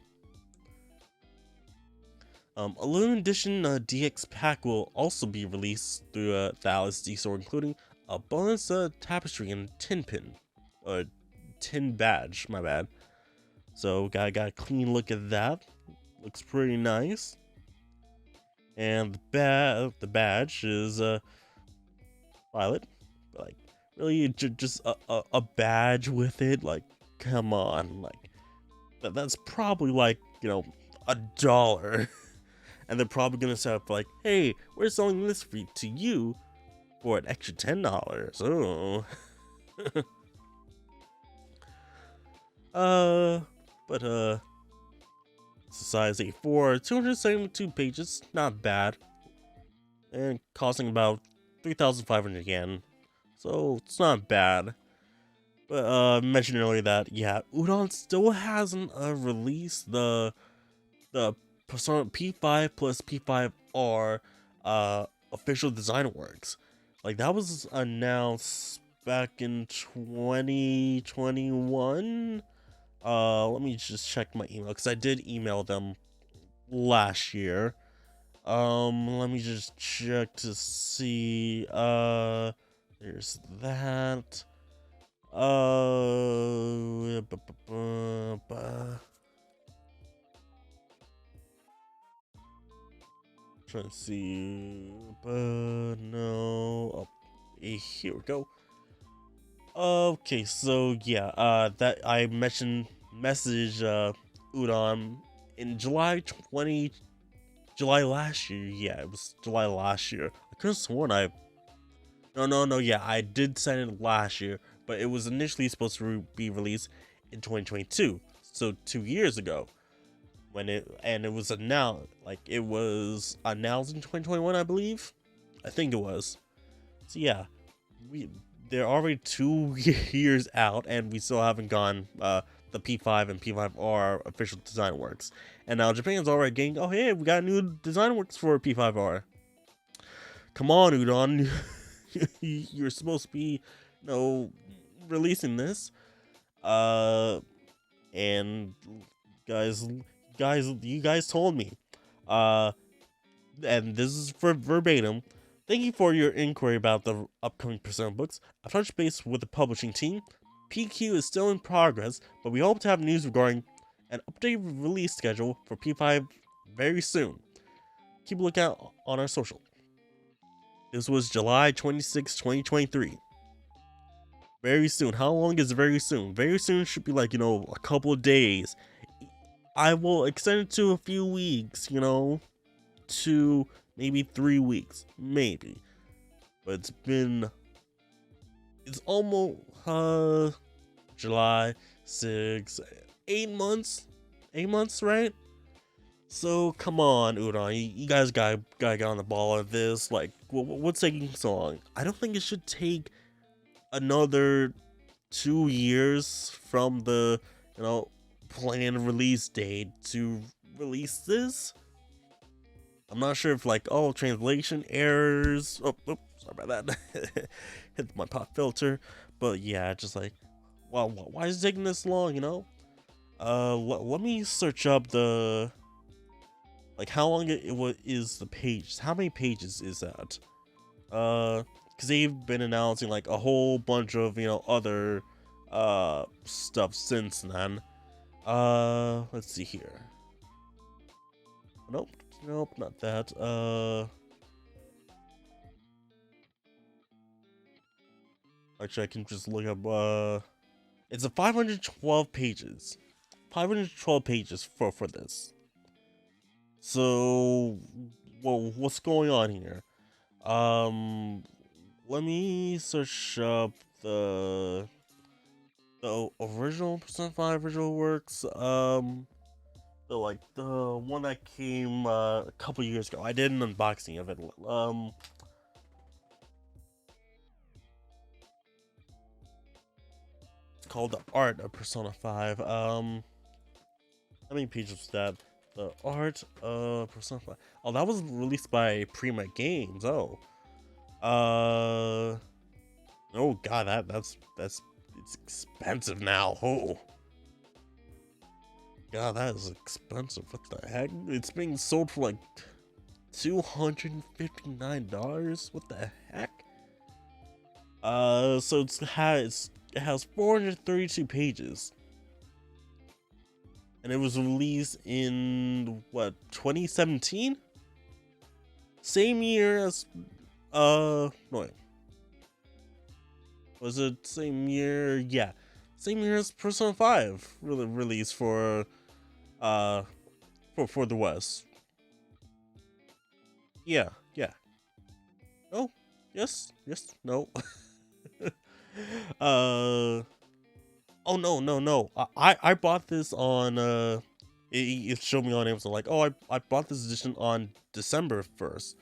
A limited edition DX pack will also be released through the LSD store, including a bonus tapestry and tin pin. Tin badge, my bad. So got a clean look at that. Looks pretty nice. And the badge is violet. Like, really just a badge with it? Like, come on. Like, that's probably like, $1. And they're probably gonna say like, hey, we're selling this to you for an extra $10. Oh. But It's a size A4, 272 pages, not bad, and costing about 3,500 yen, so it's not bad. But I mentioned earlier that yeah, Udon still hasn't released the Persona P5 plus P5R official design works. Like that was announced back in 2021. Let me just check my email because I did email them last year. Let me just check to see. There's that. Trying to see, but no. Oh, here we go. Okay, so yeah, that I mentioned message Udon in July last year. Yeah, it was July last year. I could have sworn no, yeah, I did send it last year, but it was initially supposed to be released in 2022, so 2 years ago. It was announced, like it was announced in 2021, I believe. I think it was. So yeah, they're already 2 years out, and we still haven't gone the P5 and P5R official design works. And now Japan's already getting, oh hey, we got new design works for P5R. Come on, Udon, you're supposed to be, releasing this. And guys, you guys told me, and this is for verbatim. Thank you for your inquiry about the upcoming Persona books. I've touched base with the publishing team. PQ is still in progress, but we hope to have news regarding an updated release schedule for P5 very soon. Keep a lookout on our social. This was July 26, 2023. Very soon. How long is very soon? Very soon should be like, a couple of days. I will extend it to a few weeks, to maybe 3 weeks, maybe. But it's almost July 6, 8 months, 8 months, right? So come on, Udon, you guys gotta get on the ball of this. Like, what's taking so long? I don't think it should take another 2 years from the planned release date to release this. I'm not sure if translation errors. Oh, sorry about that. Hit my pop filter. But yeah, just like, wow, why is it taking this long? Let me search up the how long is the page? How many pages is that? Because they've been announcing like a whole bunch of other stuff since then. Let's see here. Nope, not that. Actually, I can just look up. It's a 512 pages. 512 pages for this. So, well, what's going on here? Let me search up the original Persona 5 original works. The one that came a couple years ago. I did an unboxing of it. It's called The Art of Persona 5. How many pages was that? The Art of Persona 5. Oh, that was released by Prima Games. Oh. Oh god, that's it's expensive now. Oh. God, that is expensive. What the heck? It's being sold for like $259. What the heck? So it has 432 pages, and it was released in what, 2017? Same year as no wait. Was it same year? Yeah, same year as Persona 5 really released for the West. Yeah. Oh, yes, no. Oh no. I bought this on it showed me on Amazon like, oh, I bought this edition on December 1st.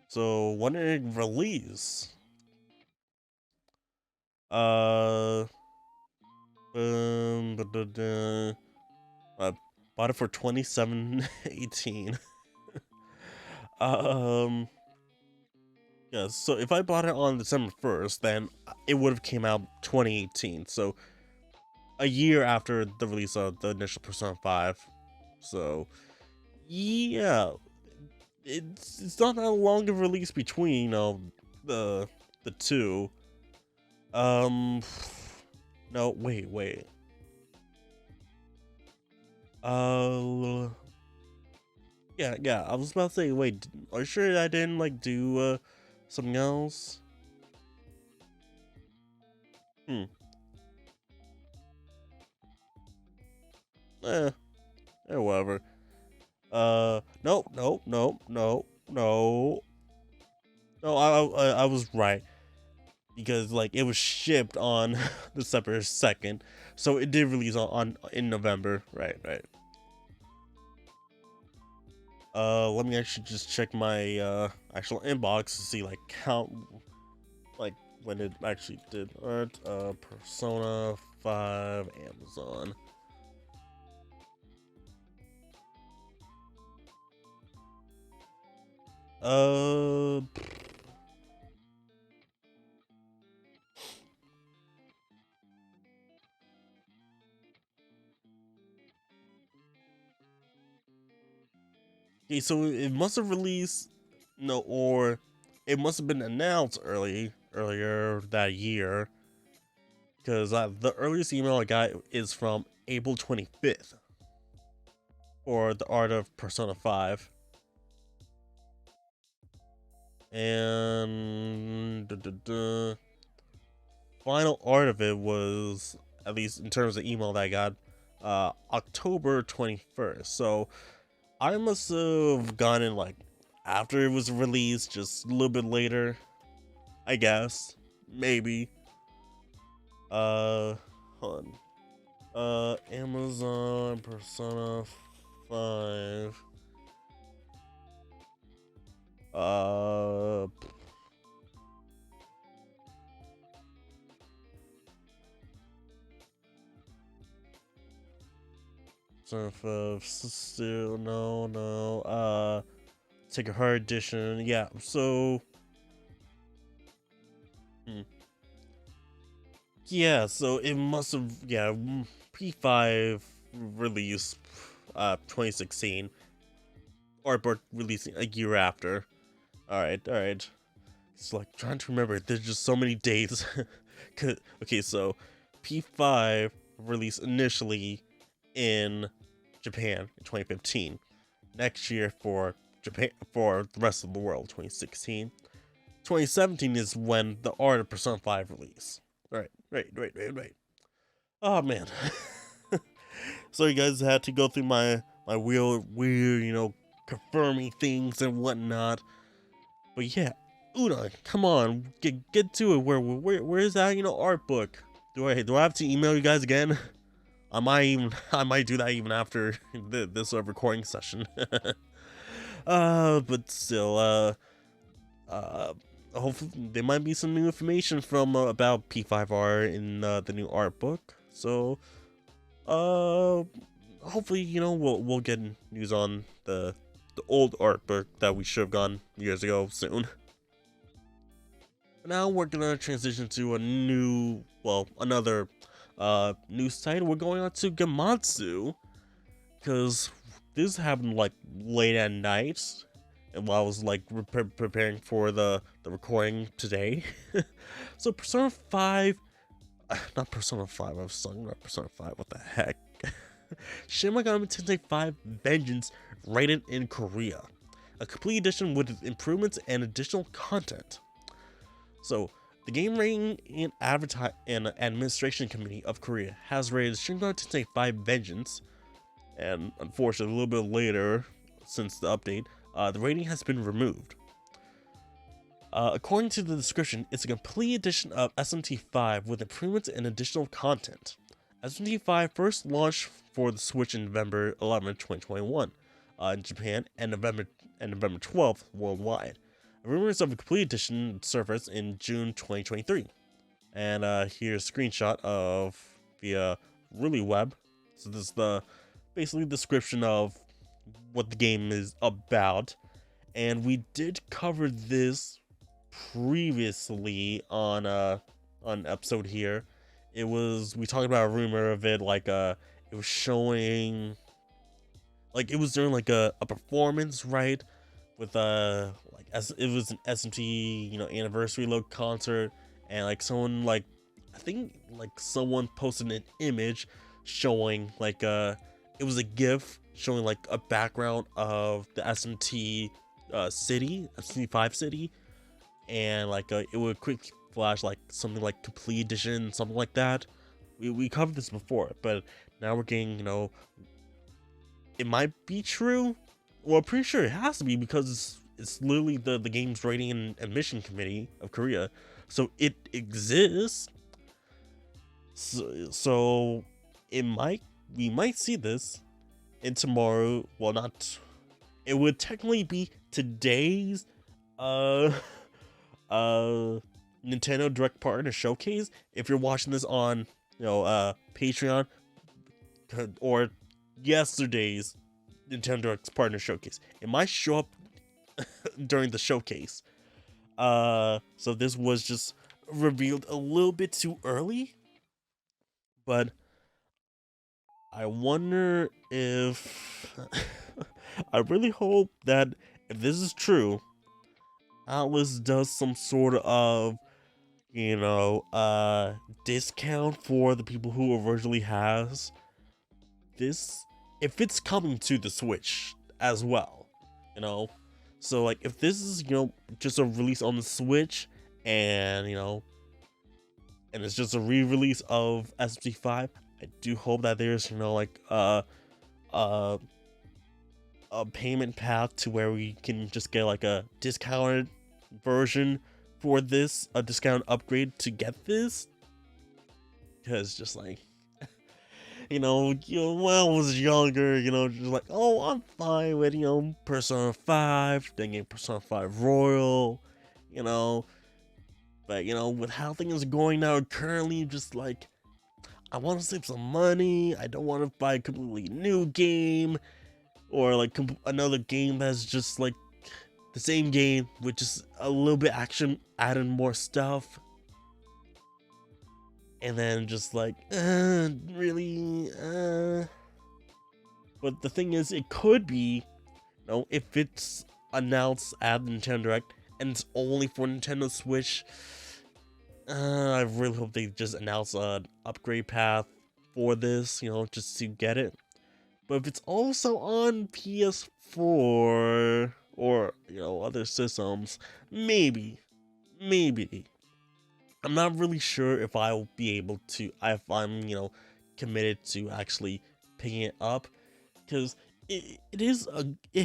So when did it release? I bought it for 27.18. Yeah, so if I bought it on December 1st, then it would have came out 2018. So a year after the release of the initial Persona 5. So yeah, it's not that long of a release between, you know, the two. No, wait. Yeah, I was about to say, wait, are you sure I didn't like do something else? Eh, whatever. Nope. No, I was right, because like it was shipped on December 2nd, so it did release on in November. Right. Let me actually just check my actual inbox to see like count like when it actually did. Alright, Persona 5 Amazon. Uh, okay, so it must have released, no, or it must have been announced earlier that year, because the earliest email I got is from April 25th for the art of Persona 5. And final art of it was, at least in terms of email that I got, October 21st. So I must have gotten like after it was released, just a little bit later, I guess. Maybe. Hold on. Amazon Persona 5. Uh, still no. Take a hard edition. Yeah. So. Yeah. So it must have. Yeah. P5 release. 2016. Artboard releasing a year after. All right. It's like trying to remember. There's just so many dates. Okay, so P5 released initially in Japan in 2015. Next year for Japan, for the rest of the world, 2016. 2017 is when the Art of Persona 5 release. Right. Oh man. So you guys had to go through my weird, you know, confirming things and whatnot. But yeah, Una, come on, get to it. Where is that, you know, art book? Do I have to email you guys again? I might do that even after this recording session. But still, hopefully there might be some new information from about P3R in the new art book. So, hopefully, you know, we'll get news on the old art book that we should have gotten years ago soon. Now we're gonna transition to another news title. We're going on to Gamatsu, because this happened like late at night, and while I was like preparing for the recording today. So Persona 5, not Persona 5. I was talking about Persona 5. What the heck? Shin Megami Tensei 5 Vengeance rated in Korea, a complete edition with improvements and additional content. So, the Game Rating and Administration Committee of Korea has rated Shin Megami Tensei 5 Vengeance, and unfortunately, a little bit later, since the update, the rating has been removed. According to the description, it's a complete edition of SMT5 with improvements and additional content. SMT5 first launched for the Switch in November 11th, 2021 in Japan, and November 12th worldwide. Rumors of a complete edition surfaced in June 2023. And here's a screenshot of the Really Web. So this is the basically description of what the game is about. And we did cover this previously on episode here. We talked about a rumor of it, like it was showing, like it was during like a performance, right, with like as it was an SMT anniversary look concert, and like someone, like I think like someone posted an image showing like it was a GIF showing like a background of the SMT city, SMT5 city, and like it would quick flash like something like complete edition, something like that. We covered this before, but now we're getting, it might be true. Well, I'm pretty sure it has to be, because it's literally the game's rating and admission committee of Korea, so it exists. So we might see this in tomorrow. Well, not. It would technically be today's Nintendo Direct Partner Showcase if you're watching this on Patreon, or yesterday's Nintendo Direct Partner Showcase. It might show up during the showcase. So this was just revealed a little bit too early, but I wonder if I really hope that if this is true, Atlas does some sort of discount for the people who originally has this, if it's coming to the Switch as well, so like if this is just a release on the Switch, and and it's just a re-release of SMT5, I do hope that there's like a payment path to where we can just get like a discounted version for this, a discount upgrade to get this, because just like when I was younger, just like, oh, I'm fine with Persona 5, then getting Persona 5 Royal, but with how things are going now currently, just like I want to save some money. I don't want to buy a completely new game, or like another game that's just like the same game with just a little bit action, adding more stuff, and then just like really. But the thing is, it could be, if it's announced at Nintendo Direct and it's only for Nintendo Switch. I really hope they just announce an upgrade path for this, just to get it. But if it's also on PS4 or other systems, maybe. I'm not really sure if I'll be able to, if I'm committed to actually picking it up, because it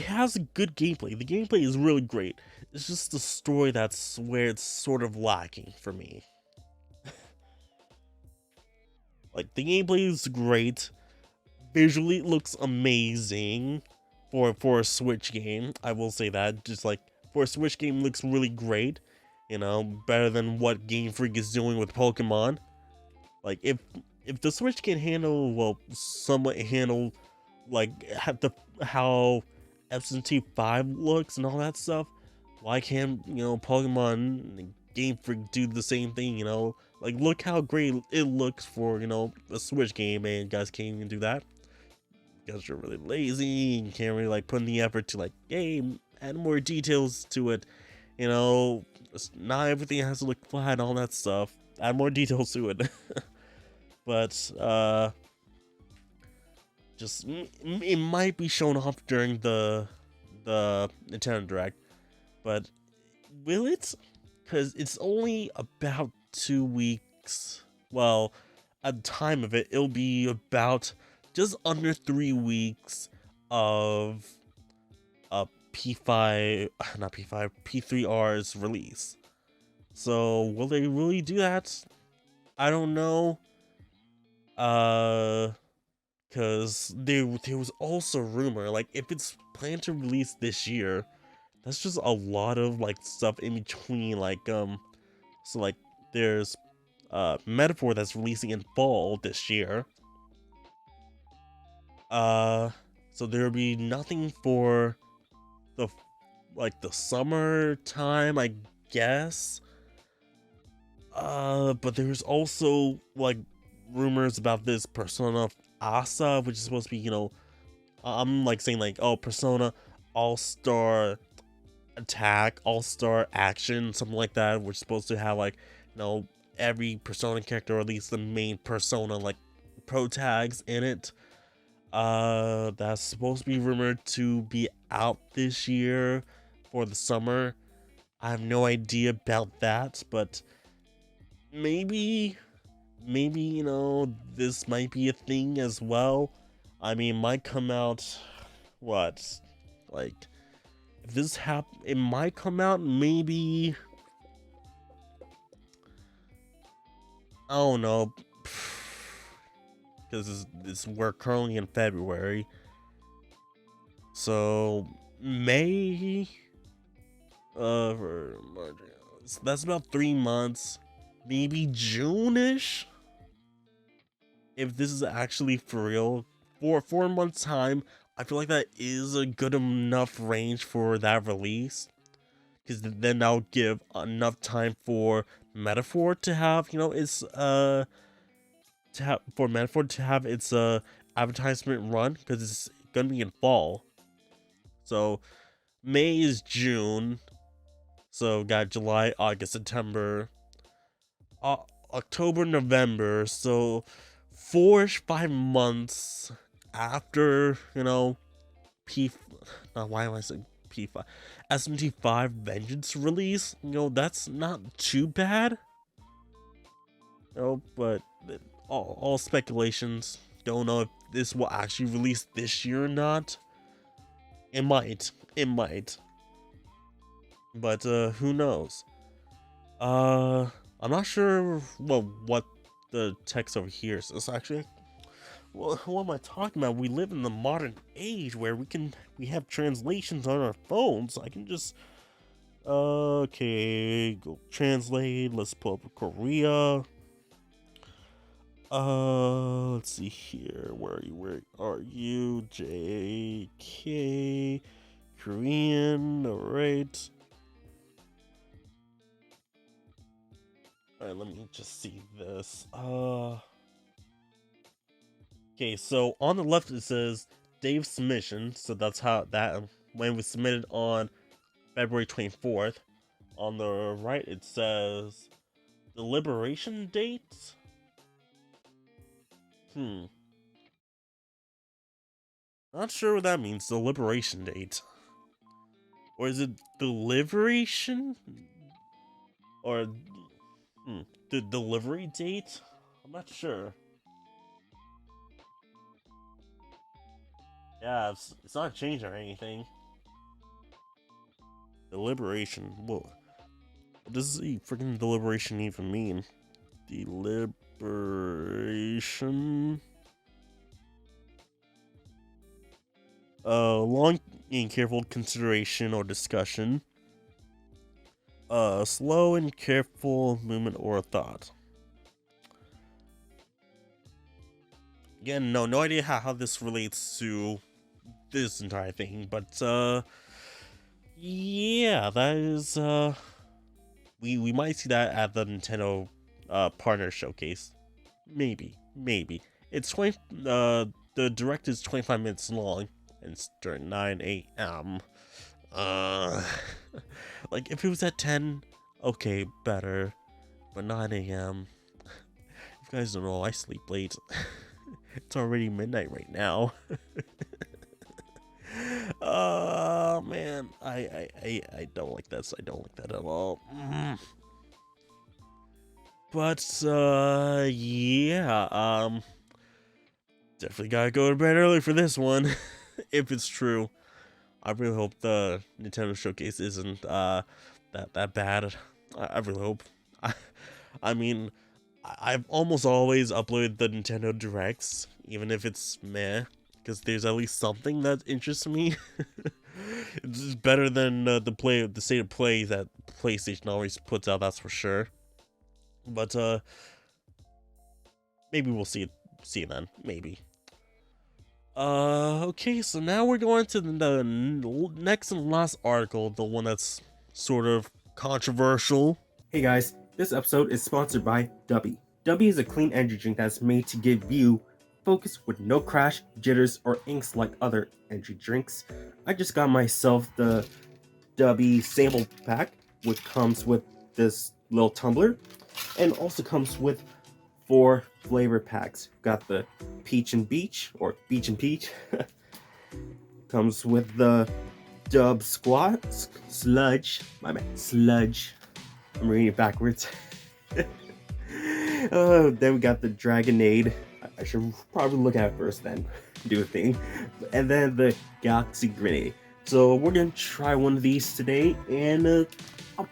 has a good gameplay. The gameplay is really great. It's just the story that's where it's sort of lacking for me. Like, the gameplay is great. Visually, it looks amazing for a Switch game. I will say that. Just like, for a Switch game, it looks really great. Better than what Game Freak is doing with Pokemon. Like, if the Switch can handle, well, somewhat handle, like, how SMT5 looks and all that stuff, why can't, Pokemon and Game Freak do the same thing, Like, look how great it looks for, a Switch game, and you guys can't even do that. Because you're really lazy and can't really, like, put in the effort to, like, hey, add more details to it. Not everything has to look flat and all that stuff. Add more details to it. But, just, it might be shown off during the Nintendo Direct. But, will it? Because it's only about 2 weeks. Well, at the time of it, it'll be about just under 3 weeks of P3R's release. So will they really do that? I don't know. Because there was also rumor, like, if it's planned to release this year, that's just a lot of, like, stuff in between, like, so, like, there's, Metaphor that's releasing in fall this year. So there'll be nothing for the, like, the summer time, I guess. But there's also, like, rumors about this Persona Asa, which is supposed to be, I'm like saying like, oh, Persona All-Star Attack, All-Star Action, something like that, which is supposed to have like, every Persona character, or at least the main Persona, like, pro tags in it. That's supposed to be rumored to be out this year for the summer. I have no idea about that, but maybe, this might be a thing as well. I mean, might come out, what, like, if this it might come out maybe, I don't know, because we're currently in February, so May, that's about 3 months, maybe June-ish, if this is actually for real. For 4 months time, I feel like that is a good enough range for that release, because then that'll give enough time for Metaphor to have, its for Metaphor to have its advertisement run, because it's gonna be in fall. So May is June, so got July, August, September, October, November. So 4-5 months after, P, why am I saying P5? SMT5 Vengeance release, that's not too bad. But all speculations. Don't know if this will actually release this year or not. It might. But who knows? I'm not sure what the text over here is. It's actually, what am I talking about? We live in the modern age where we have translations on our phones. I can just, okay, go translate. Let's pull up Korea. Let's see here. Where are you? JK Korean. Alright. Alright, let me just see this. Okay, so on the left it says Dave's submission, so that's how that when we submitted on February 24th. On the right it says the liberation date. Not sure what that means, the liberation date. Or is it the liberation? Or the delivery date? I'm not sure. Yeah, it's not changing or anything. Deliberation. What does the freaking deliberation even mean? Deliberation. Long and careful consideration or discussion. Slow and careful movement or thought. Again, no idea how this relates to this entire thing, but yeah, that is we might see that at the Nintendo partner showcase. Maybe. It's the direct is 25 minutes long and it's during 9 a.m. Like if it was at 10, okay, better, but 9 a.m. If you guys don't know, I sleep late. It's already midnight right now. Oh man, I don't like this. I don't like that at all. But yeah, definitely gotta go to bed early for this one. If it's true, I really hope the Nintendo Showcase isn't that bad. I really hope. I mean, I've almost always uploaded the Nintendo Directs, even if it's meh, because there's at least something that interests me. It's better than the state of play that PlayStation always puts out, that's for sure. But maybe we'll see it then, maybe. Okay, so now we're going to the next and last article, the one that's sort of controversial. Hey guys, this episode is sponsored by Dubby. Dubby is a clean energy drink that's made to give you focus with no crash, jitters, or inks like other energy drinks. I just got myself the Dubby sample pack, which comes with this little tumbler, and also comes with 4 flavor packs. Got the Peach and Beach, or Beach and Peach. Comes with the Dub Squat, Sludge, my man, Sludge. I'm reading it backwards. Then we got the Dragonade. I should probably look at it first, then do a thing. And then the Galaxy Grenade. So we're gonna try one of these today, and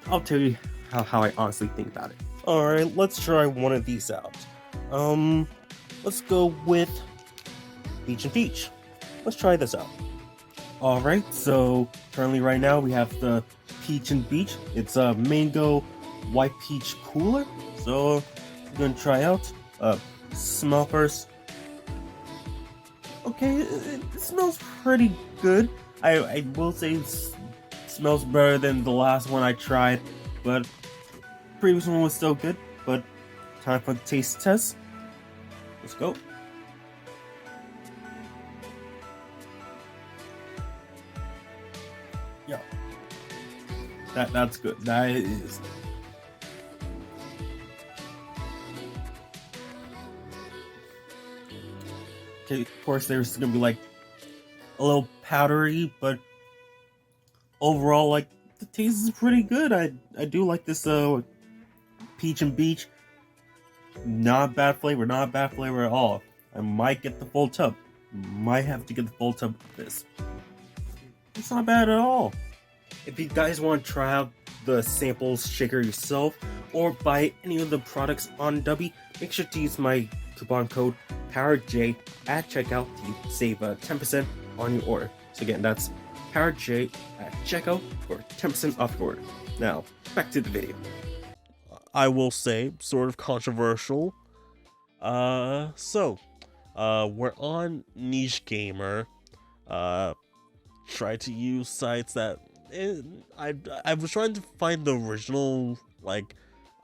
I'll tell you how I honestly think about it. Alright, let's try one of these out. Let's go with Peach and Peach. Let's try this out. Alright, so currently right now we have the Peach and Beach. It's a mango white peach cooler. So I'm gonna try out. Smell first. Okay, it smells pretty good. I will say it smells better than the last one I tried, but previous one was still good. But time for the taste test. Let's go. Yeah, that's good. That is. Okay, of course, there's gonna be like a little powdery, but overall, like the taste is pretty good. I do like this Peach and Beach. Not bad flavor, not bad flavor at all. I might get the full tub. Might have to get the full tub of this. It's not bad at all. If you guys want to try out the samples shaker yourself or buy any of the products on Dubby, make sure to use my coupon code PowerJ at checkout to save 10% on your order. So again, that's PowerJ at checkout for 10% off your order. Now, back to the video. I will say, sort of controversial. We're on Niche Gamer. Try to use sites that I was trying to find the original, like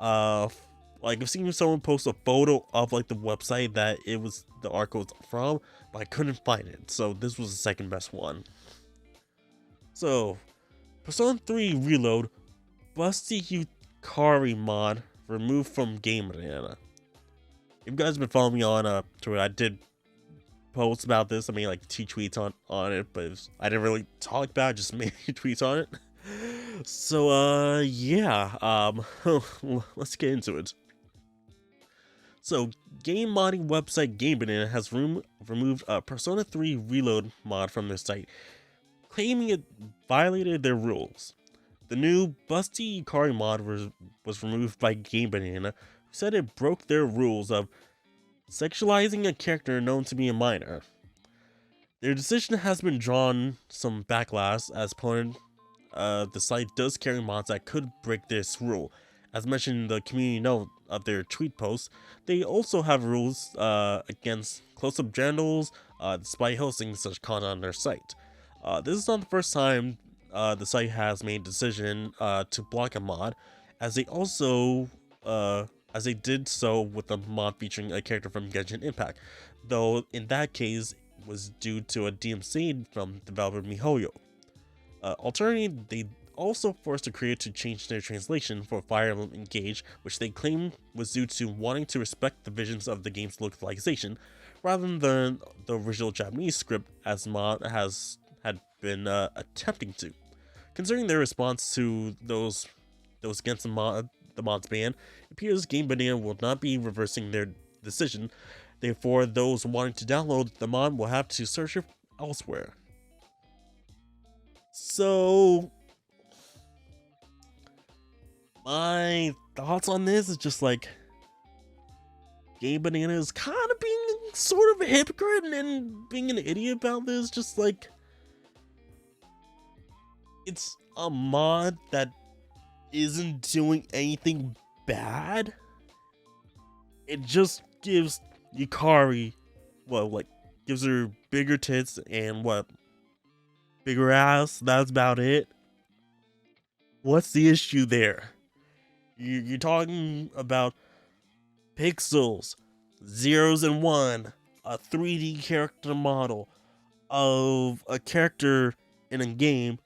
I've seen someone post a photo of like the website that it was the article was from, but I couldn't find it, so this was the second best one. So, Persona 3 Reload, Busty Yukari mod removed from Game Arena. If you guys have been following me on Twitter, I did post about this. I made like 2 tweets on it, but I didn't really talk about it, just made 2 tweets on it. So yeah, let's get into it. So, game modding website Game Banana has removed a Persona 3 Reload mod from their site, claiming it violated their rules. The new Busty Yukari mod was removed by Game Banana, who said it broke their rules of sexualizing a character known to be a minor. Their decision has been drawn some backlash, as opponent the site does carry mods that could break this rule. As mentioned in the community note of their tweet post, they also have rules against close-up genitals despite hosting such content on their site. This is not the first time the site has made a decision to block a mod, as they did so with a mod featuring a character from Genshin Impact, though in that case it was due to a DMC from developer MiHoYo. Alternatively, they also forced the creator to change their translation for Fire Emblem Engage, which they claim was due to wanting to respect the visions of the game's localization, rather than the original Japanese script as the mod had been attempting to. Considering their response to those against the mod's ban, it appears Game Banana will not be reversing their decision. Therefore, those wanting to download the mod will have to search it elsewhere. So, my thoughts on this is just like, Game Banana is kind of being like sort of a hypocrite and being an idiot about this. Just like, it's a mod that isn't doing anything bad. It just gives Yukari, well, like, gives her bigger tits and what, bigger ass. That's about it. What's the issue there? You're talking about pixels, zeros and one, a 3D character model of a character in a game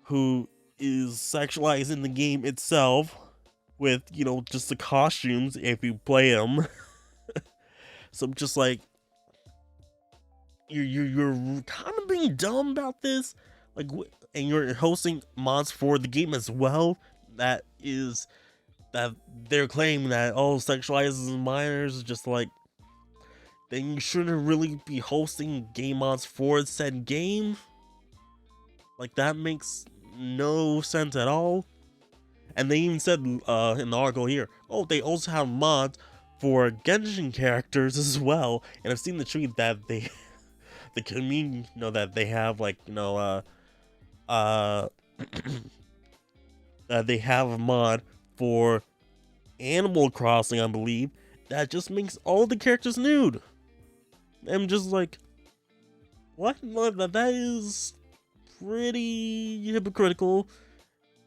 who is sexualized in the game itself with, you know, just the costumes if you play them. So I'm just like, you're kind of being dumb about this, like, and you're hosting mods for the game as well. That they're claiming that sexualizes minors, just like, then you shouldn't really be hosting game mods for said game. Like, that makes no sense at all. And they even said in the article here, oh, they also have mods for Genshin characters as well. And I've seen the tweet that they the community, you know, that they have, like, you know, that they have a mod for Animal Crossing, I believe, that just makes all the characters nude. I'm just like, what? That is pretty hypocritical.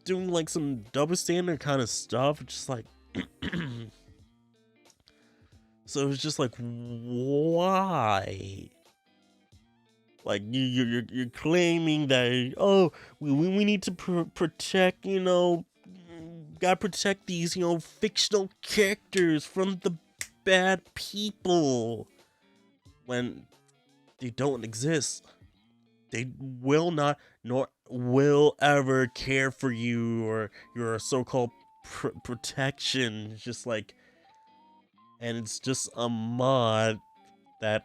Doing like some double standard kind of stuff, just like so it's just like, why? Like, you're claiming that, oh, we need to protect, you know, gotta protect these, you know, fictional characters from the bad people, when they don't exist. They will not, nor will ever care for you or your so-called protection. It's just like, and it's just a mod that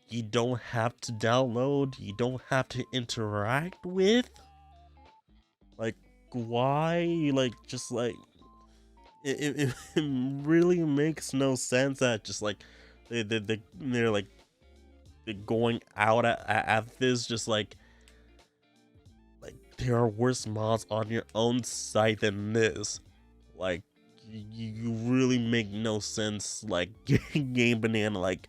you don't have to download, you don't have to interact with. Like, why? Like, just like, it really makes no sense that just like they're like, they're going out at this, just like there are worse mods on your own site than this. Like, you really make no sense. Like, Game Banana, like,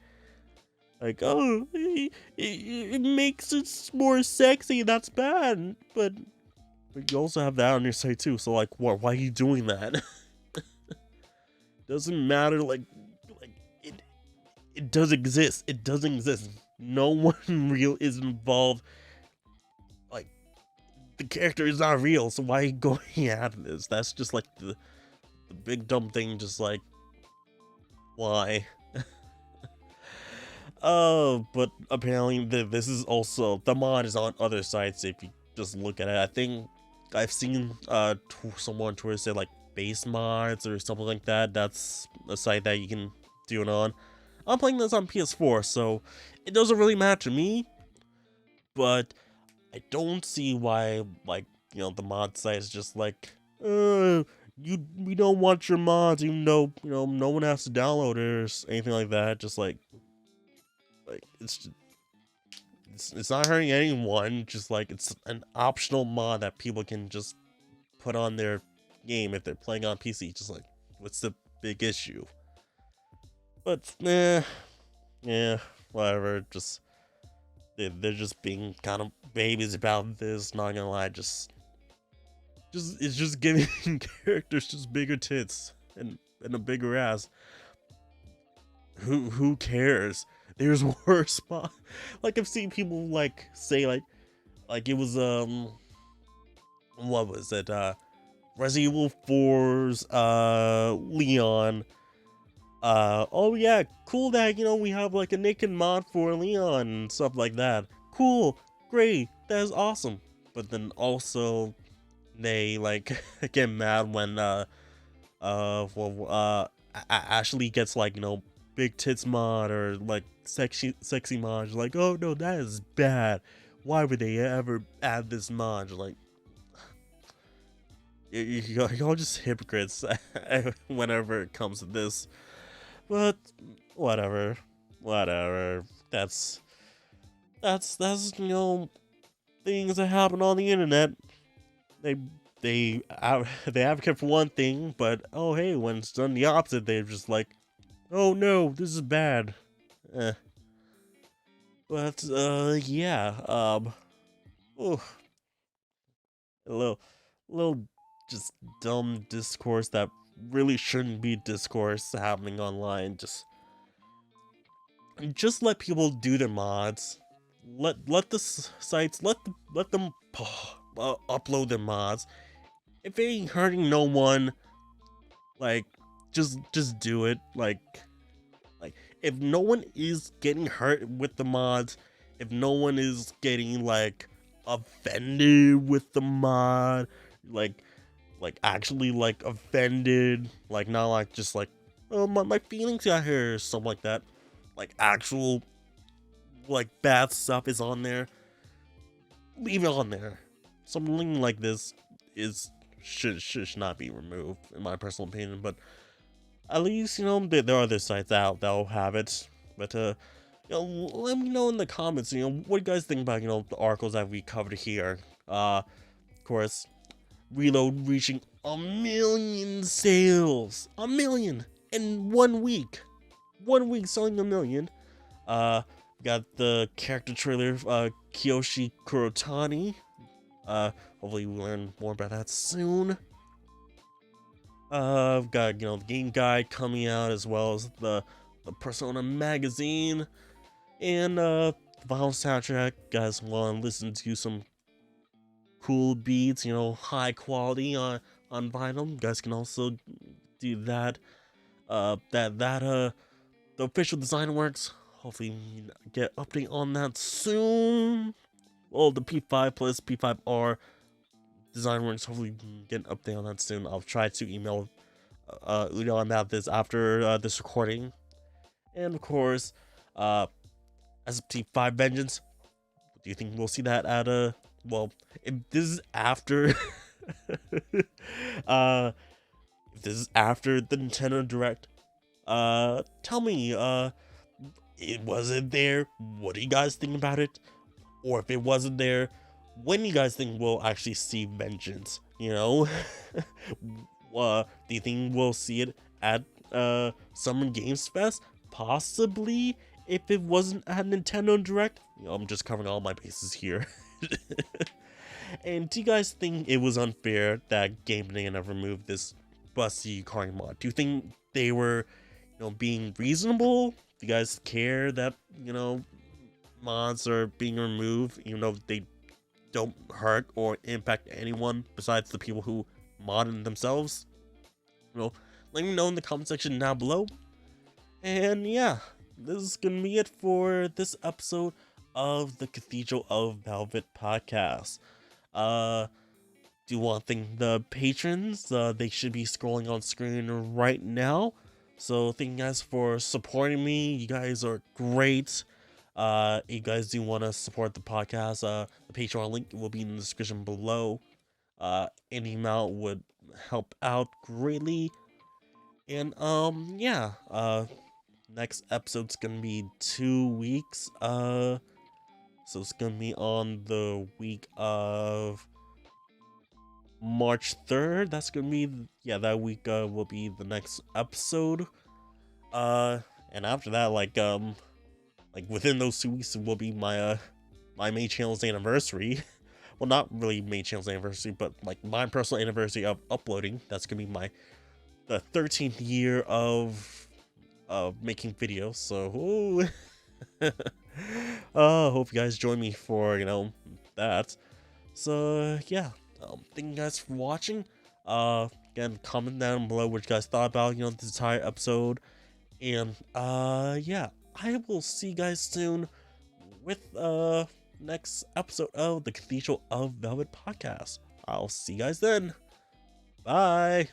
oh, it makes it more sexy. That's bad, but you also have that on your site too. So like, what? Why are you doing that? Doesn't matter. Like it does exist. It doesn't exist. No one real is involved. Like, the character is not real. So why are you going at this? That's just like the big dumb thing. Just like, why? Oh, but apparently this is also, the mod is on other sites. If you just look at it, I think I've seen someone on Twitter say like base mods or something like that. That's a site that you can do it on. I'm playing this on PS4, so it doesn't really matter to me. But I don't see why, like, you know, the mod site is just like, we don't want your mods, even though, you know, no one has to download it or anything like that. Just like it's not hurting anyone. Just like, it's an optional mod that people can just put on their game if they're playing on PC. Just like, what's the big issue? But yeah, whatever. Just they're just being kind of babies about this. Not gonna lie, it's just giving characters just bigger tits and a bigger ass. Who cares? There's worse spots. Like, I've seen people like say like it was what was it, Resident Evil 4's Leon. Oh yeah, cool that, you know, we have like a naked mod for Leon and stuff like that. Cool, great, that is awesome. But then also they like get mad when Ashley gets like, you know, big tits mod or like sexy mod. Like, oh no, that is bad. Why would they ever add this mod? Like, y'all just hypocrites whenever it comes to this. But whatever. whatever. That's things that happen on the internet. They they advocate for one thing, but oh hey, when it's done the opposite, they're just like, oh no, this is bad. Eh. But yeah, ooh, a little just dumb discourse that really shouldn't be discourse happening online. Just let people do their mods. Let the sites let them upload their mods. If it ain't hurting no one, like just do it. Like if no one is getting hurt with the mods, if no one is getting like offended with the mod, like actually like offended, like not like just like oh my feelings got hurt or something like that, like actual like bad stuff is on there, leave it on there. Something like this is should not be removed in my personal opinion, but at least there are other sites out that'll have it. But let me know in the comments what you guys think about the articles that we covered here. Of course, Reload reaching 1,000,000 sales, 1,000,000 in 1 week, 1 week selling 1,000,000. Got the character trailer, Kiyoshi Kurotani. Hopefully we learn more about that soon. I've got the game guide coming out, as well as the Persona magazine, and the vinyl soundtrack. Guys want to listen to some cool beats, high quality on vinyl. You guys can also do that. The official design works. Hopefully we get update on that soon. Well, the P5 plus P3R design works. Hopefully we can get an update on that soon. I'll try to email Udo about this after this recording. And of course, SFT5 Vengeance. Do you think we'll see that at well, if this is after if this is after the Nintendo Direct, tell me, it wasn't there, what do you guys think about it? Or if it wasn't there, when do you guys think we'll actually see Vengeance? Do you think we'll see it at Summer Games Fest? Possibly, if it wasn't at Nintendo Direct. I'm just covering all my bases here. And do you guys think it was unfair that Game Banana removed this Busty Yukari mod? Do you think they were, being reasonable? Do you guys care that, mods are being removed, even though they don't hurt or impact anyone besides the people who modded themselves? Let me know in the comment section down below. And yeah, this is gonna be it for this episode of the Cathedral of Velvet podcast. Do want to thank the patrons. They should be scrolling on screen right now. So thank you guys for supporting me. You guys are great. You guys do want to support the podcast, the Patreon link will be in the description below. Any amount would help out greatly. And yeah, next episode's gonna be 2 weeks. So it's gonna be on the week of March 3rd. That's gonna be, yeah, that week will be the next episode. And after that, like within those 2 weeks will be my my main channel's anniversary. Well, not really main channel's anniversary, but like my personal anniversary of uploading. That's gonna be the 13th year of making videos. So hope you guys join me for that. So yeah, thank you guys for watching. Again, comment down below what you guys thought about this entire episode. And yeah, I will see you guys soon with next episode of the Cathedral of Velvet podcast. I'll see you guys then. Bye.